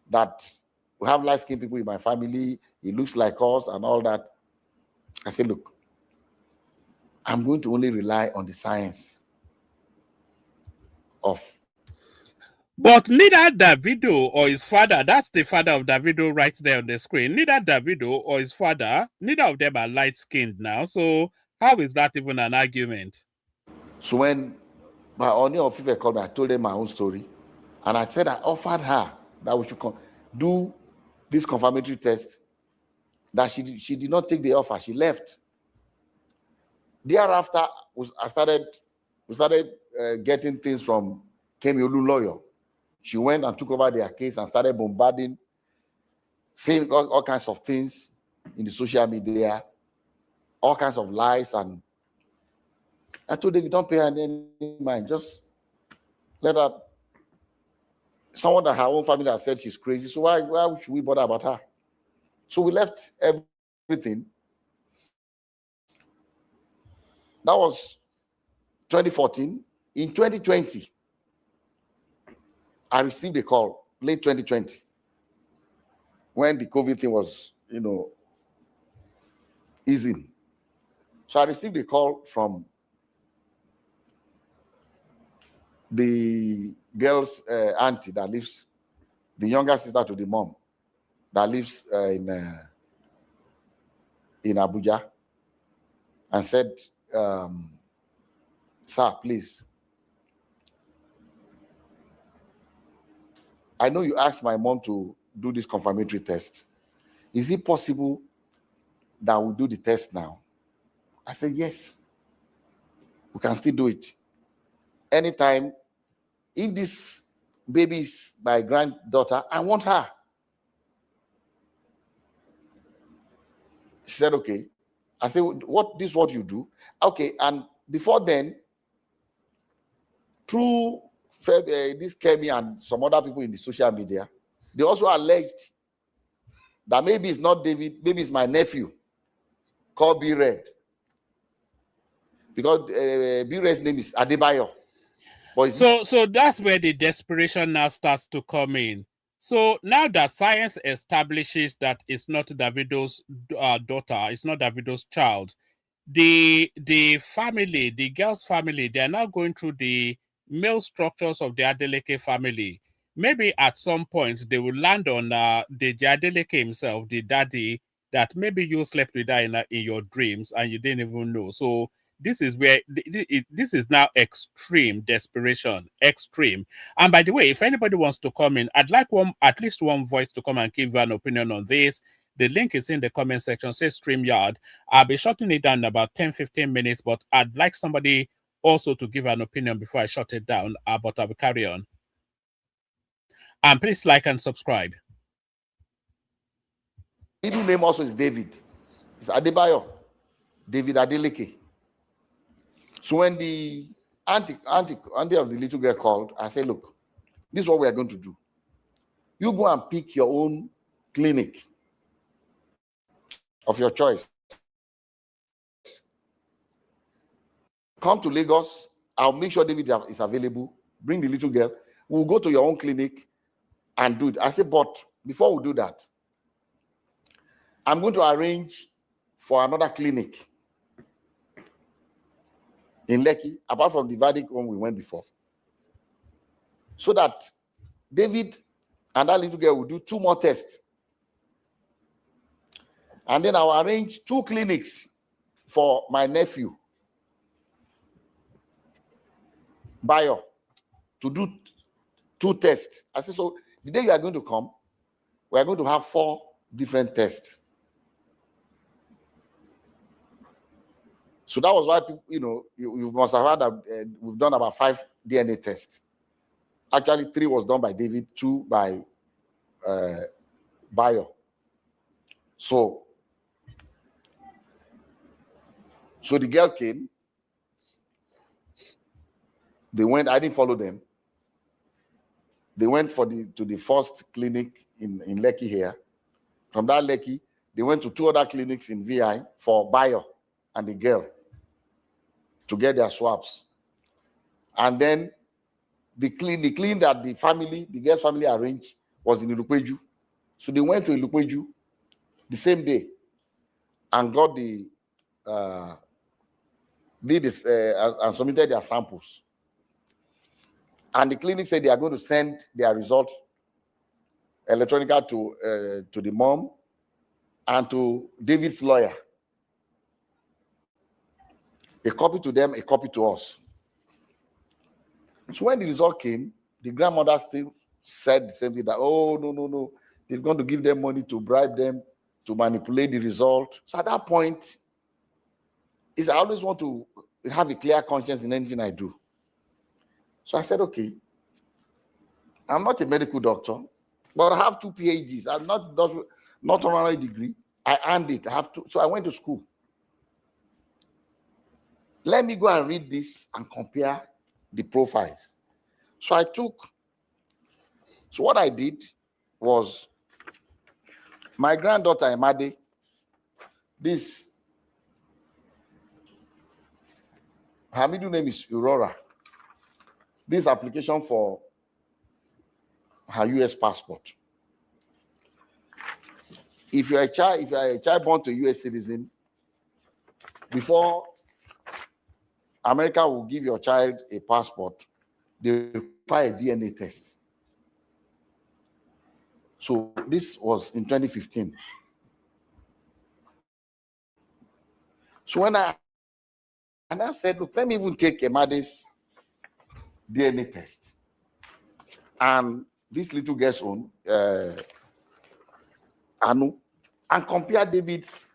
that we have light-skinned people in my family, he looks like us and all that? I said, look, I'm going to only rely on the science of... But neither Davido or his father, that's the father of Davido right there on the screen, neither Davido or his father, neither of them are light-skinned now. So how is that even an argument? So when my Oni of Ife called me, I told them my own story. And I said I offered her that we should do this confirmatory test. That she did not take the offer. She left. Thereafter, we started getting things from Kemi Olunloyo. She went and took over their case and started bombarding, saying all kinds of things in the social media, all kinds of lies. And I told David, don't pay her any mind. Just let her. Someone that her own family has said she's crazy. So why should we bother about her? So we left everything. That was 2014. In 2020, I received a call, late 2020, when the COVID thing was, easing. So I received a call from the girl's auntie that lives, the younger sister to the mom that lives in Abuja, and said, sir, please, I know you asked my mom to do this confirmatory test. Is it possible that we do the test now? I said, yes, we can still do it. Anytime, if this baby is my granddaughter, I want her. She said, okay. I said, this is what you do? Okay, and before then, through this Kemi and some other people in the social media, they also alleged that maybe it's not David, maybe it's my nephew called B-Red. Because B-Red's name is Adebayo. So that's where the desperation now starts to come in. So now that science establishes that it's not Davido's daughter, it's not Davido's child, the family, the girl's family, they are now going through the male structures of the Adeleke family. Maybe at some point they will land on Deji Adeleke himself, the daddy, that maybe you slept with her in your dreams and you didn't even know. So this is where this is now extreme desperation, extreme. And by the way, if anybody wants to come in, I'd like at least one voice to come and give an opinion on this. The link is in the comment section, says StreamYard. I'll be shutting it down in about 10-15 minutes, but I'd like somebody also to give an opinion before I shut it down, but I will carry on. And please like and subscribe. Middle name also is David. It's Adebayo. David Adeleke. So when the auntie of the little girl called, I said, look, this is what we are going to do. You go and pick your own clinic of your choice. Come to Lagos. I'll make sure David is available. Bring the little girl. We'll go to your own clinic and do it. I said, but before we do that, I'm going to arrange for another clinic in Lekki, apart from the verdict one we went before, so that David and that little girl will do 2 more tests. And then I'll arrange 2 clinics for my nephew, Bayo, to do 2 tests. I said, so the day you are going to come, we are going to have 4 different tests. So that was why people, you must have heard that we've done about 5 DNA tests. Actually, 3 was done by David, 2 by Bayo. So the girl came. They went. I didn't follow them. They went to the first clinic in Lekki here. From that Lekki, they went to 2 other clinics in VI for Bayo and the girl to get their swabs. And then the clinic that the girl's family arranged was in Ilupeju. So they went to Ilupeju the same day and got and submitted their samples. And the clinic said they are going to send their results electronically to the mom and to David's lawyer. A copy to them, a copy to us. So when the result came, the grandmother still said the same thing, that, oh, no, they're going to give them money to bribe them to manipulate the result. So at that point, I always want to have a clear conscience in anything I do. So I said, okay, I'm not a medical doctor, but I have 2 PhDs. I'm not honorary degree. I earned it. I have to. So I went to school. Let me go and read this and compare the profiles. So what I did was, my granddaughter, Emade, her middle name is Aurora. This application for her US passport. If you are a child born to a US citizen, before America will give your child a passport, they require a DNA test. So this was in 2015. So when I said, look, let me even take Emade's DNA test. And this little girl's own, Anu, and compare David's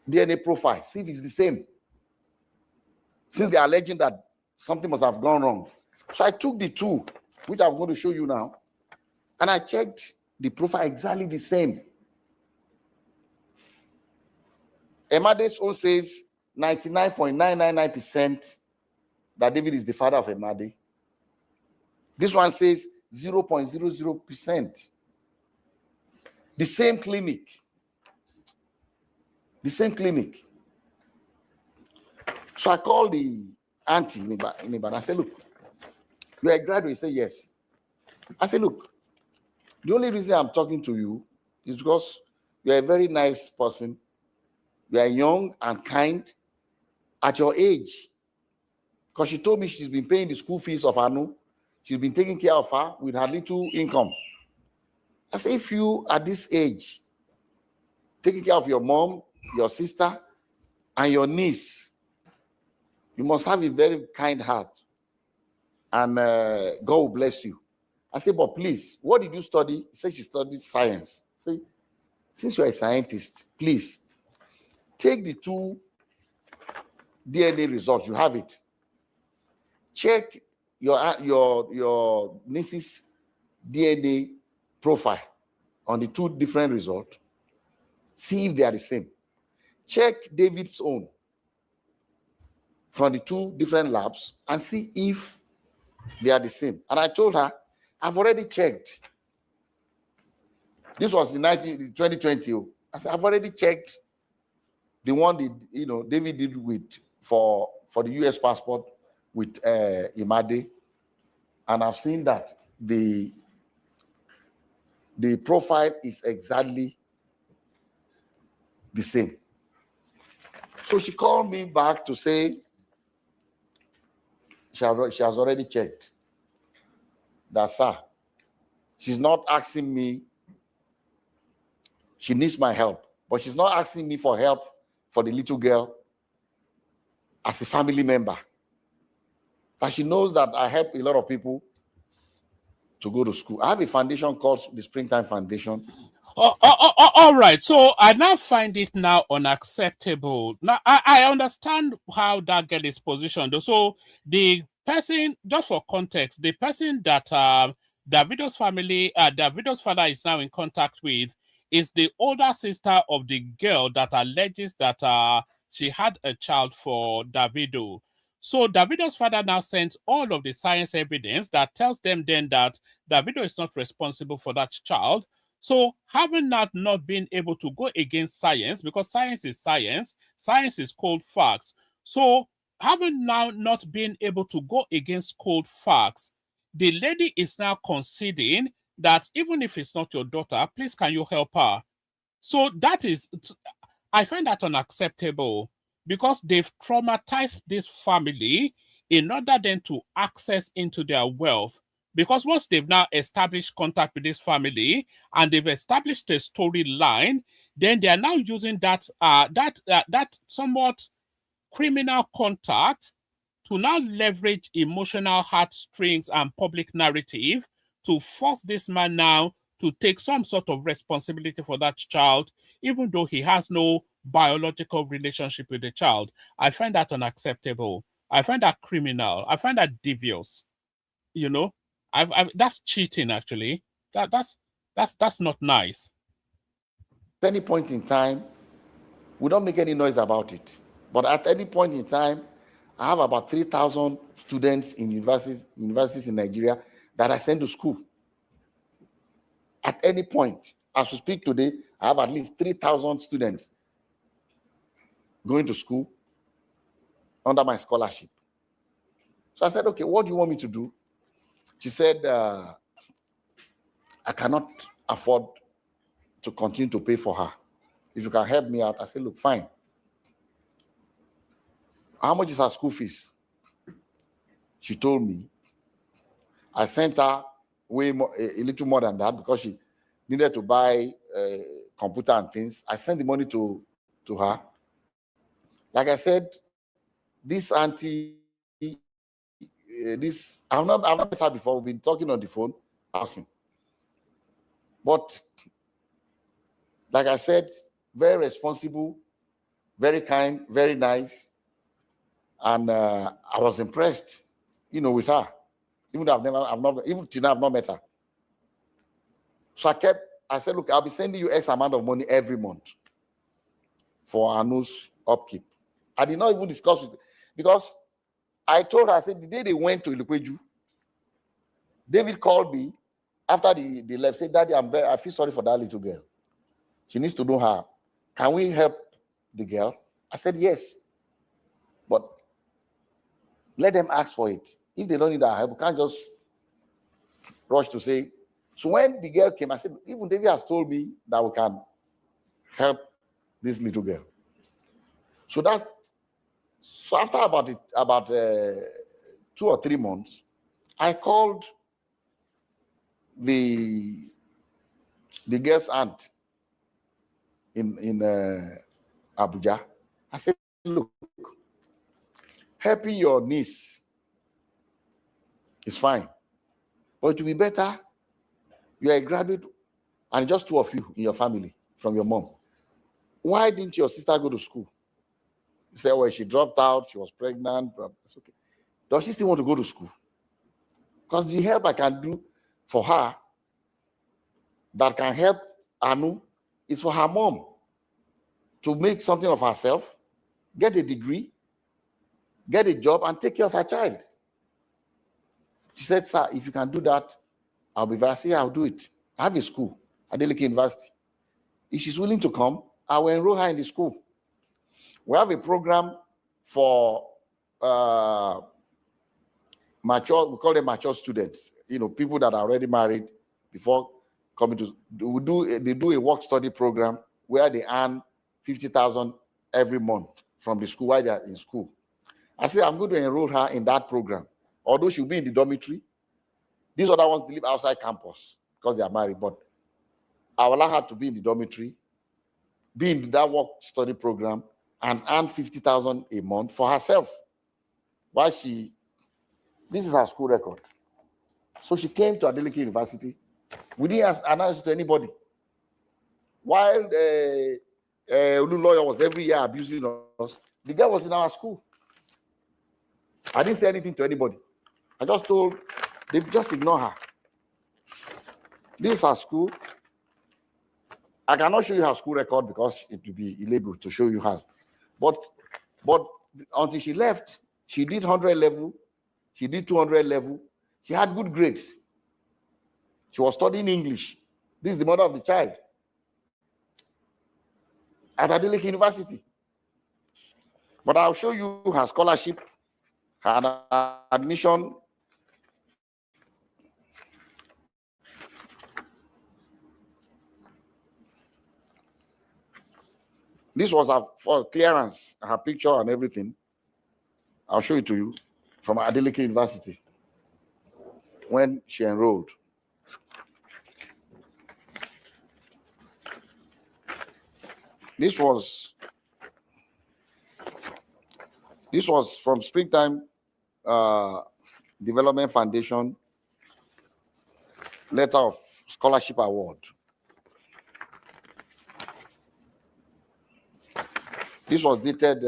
DNA profile, see if it's the same. Since they are alleging that something must have gone wrong. So I took the two, which I'm going to show you now, and I checked the profile exactly the same. Emade's own says 99.999% that David is the father of Emade. This one says 0.00%. The same clinic. The same clinic. So I called the auntie in Ibadan. I said, look, you're a graduate? He said, yes. I said, look, the only reason I'm talking to you is because you're a very nice person. You are young and kind at your age. Because she told me she's been paying the school fees of Anu. She's been taking care of her with her little income. I said, if you at this age, taking care of your mom, your sister, and your niece, you must have a very kind heart. And God will bless you. I said, but please, what did you study? He said she studied science. I said, since you're a scientist, please, take the 2 DNA results. You have it. Check your niece's DNA profile on the 2 different results. See if they are the same. Check David's own from the 2 different labs and see if they are the same. And I told her, I've already checked. This was in 2020. I said, I've already checked the one David did with for the US passport with Emade, and I've seen that the profile is exactly the same. So she called me back to say she has already checked. That's her. She's not asking me. She needs my help, but she's not asking me for help for the little girl as a family member. And she knows that I help a lot of people to go to school. I have a foundation called the Springtime Foundation. All right. So I now find it now unacceptable. Now I understand how that girl is positioned. So the person, just for context, the person that Davido's family, Davido's father is now in contact with is the older sister of the girl that alleges that she had a child for Davido. So Davido's father now sends all of the science evidence that tells them then that Davido is not responsible for that child. So having not been able to go against science, because science is cold facts. So having now not been able to go against cold facts, the lady is now conceding that even if it's not your daughter, please can you help her? So I find that unacceptable, because they've traumatized this family in order then to access into their wealth. Because once they've now established contact with this family and they've established a storyline, then they are now using that somewhat criminal contact to now leverage emotional heartstrings and public narrative to force this man now to take some sort of responsibility for that child, even though he has no biological relationship with the child. I find that unacceptable. I find that criminal. I find that devious. You know, that's cheating actually. That's not nice. At any point in time, we don't make any noise about it. But at any point in time, I have about 3,000 students in universities in Nigeria that I send to school. At any point, as we speak today, I have at least 3,000 students going to school under my scholarship. So I said, okay, what do you want me to do? She said, I cannot afford to continue to pay for her. If you can help me out. I said, look, fine. How much is her school fees? She told me. I sent her way more, a little more than that, because she needed to buy a computer and things. I sent the money to her. Like I said, this auntie, I've not met her before. We've been talking on the phone, asking. But like I said, very responsible, very kind, very nice. And I was impressed, with her. Even though even till now I've not met her. So I said, look, I'll be sending you X amount of money every month for Anu's upkeep. I did not even discuss it, because I told her, I said, the day they went to Ilukweju, David called me after they left, said, Daddy, I feel sorry for that little girl. She needs to know her. Can we help the girl? I said, yes. But let them ask for it. If they don't need our help, we can't just rush to say. So when the girl came, I said, even David has told me that we can help this little girl. So after about 2 or 3 months, I called the girl's aunt in Abuja. I said, look, helping your niece is fine, but it will be better. You are a graduate and just 2 of you in your family from your mom. Why didn't your sister go to school? You say, well, she dropped out, she was pregnant. It's okay. Does she still want to go to school? Because the help I can do for her that can help Anu is for her mom to make something of herself, get a degree, get a job, and take care of her child. She said, sir, if you can do that, I'll be very happy. I'll do it. I have a school, Adeleke University. If she's willing to come, I will enroll her in the school. We have a program for mature, we call them mature students, people that are already married before coming to, they do a work study program where they earn 50,000 every month from the school while they are in school. I said, I'm going to enroll her in that program. Although she'll be in the dormitory, these other ones live outside campus because they are married, but I will allow her to be in the dormitory, be in that work study program, and earn 50,000 a month for herself. While this is her school record. So she came to Adeleke University. We didn't announce it to anybody. While Olunloyo was every year abusing us, the girl was in our school. I didn't say anything to anybody. I just told, they just ignore her. This is her school. I cannot show you her school record because it would be illegal to show you hers. But until she left, she did 100 level, she did 200 level. She had good grades. She was studying English. This is the mother of the child at Adeleke University. But I'll show you her scholarship, her admission. This was her for clearance, her picture and everything. I'll show it to you from Adeleke University when she enrolled. This was from Springtime Development Foundation letter of scholarship award. This was dated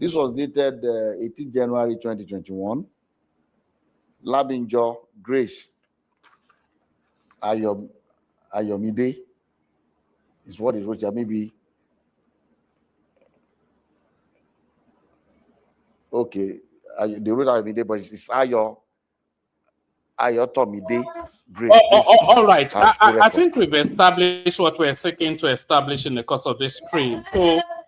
This was dated 18 January 2021. Labinjo Grace Ayomide is what it wrote here. Maybe. Okay. They wrote Ayomide, but it's Ayotomide Grace. All right. I think we've established what we're seeking to establish in the course of this stream.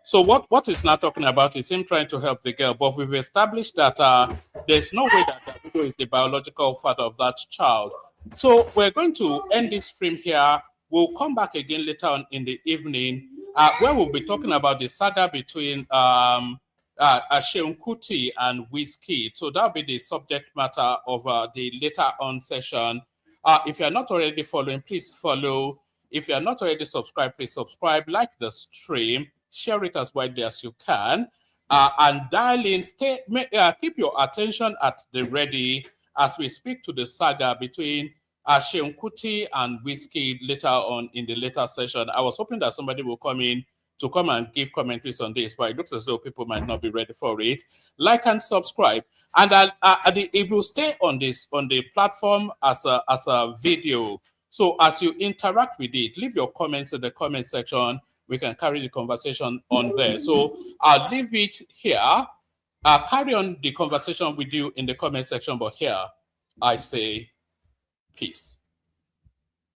So what is not talking about is him trying to help the girl, but we've established that there's no way that Davido is the biological father of that child. So we're going to end this stream here. We'll come back again later on in the evening, where we'll be talking about the saga between Seun Kuti and Whiskey. So that'll be the subject matter of the later on session. If you're not already following, please follow. If you're not already subscribed, please subscribe, like the stream, share it as widely as you can, and dial in. Keep your attention at the ready as we speak to the saga between Seun Kuti and Whiskey later on in the later session. I was hoping that somebody will come in to come and give commentaries on this, but it looks as though people might not be ready for it. Like and subscribe, and it will stay on the platform as a video. So as you interact with it, leave your comments in the comment section. We can carry the conversation on there. So I'll leave it here. I'll carry on the conversation with you in the comment section, but here I say peace.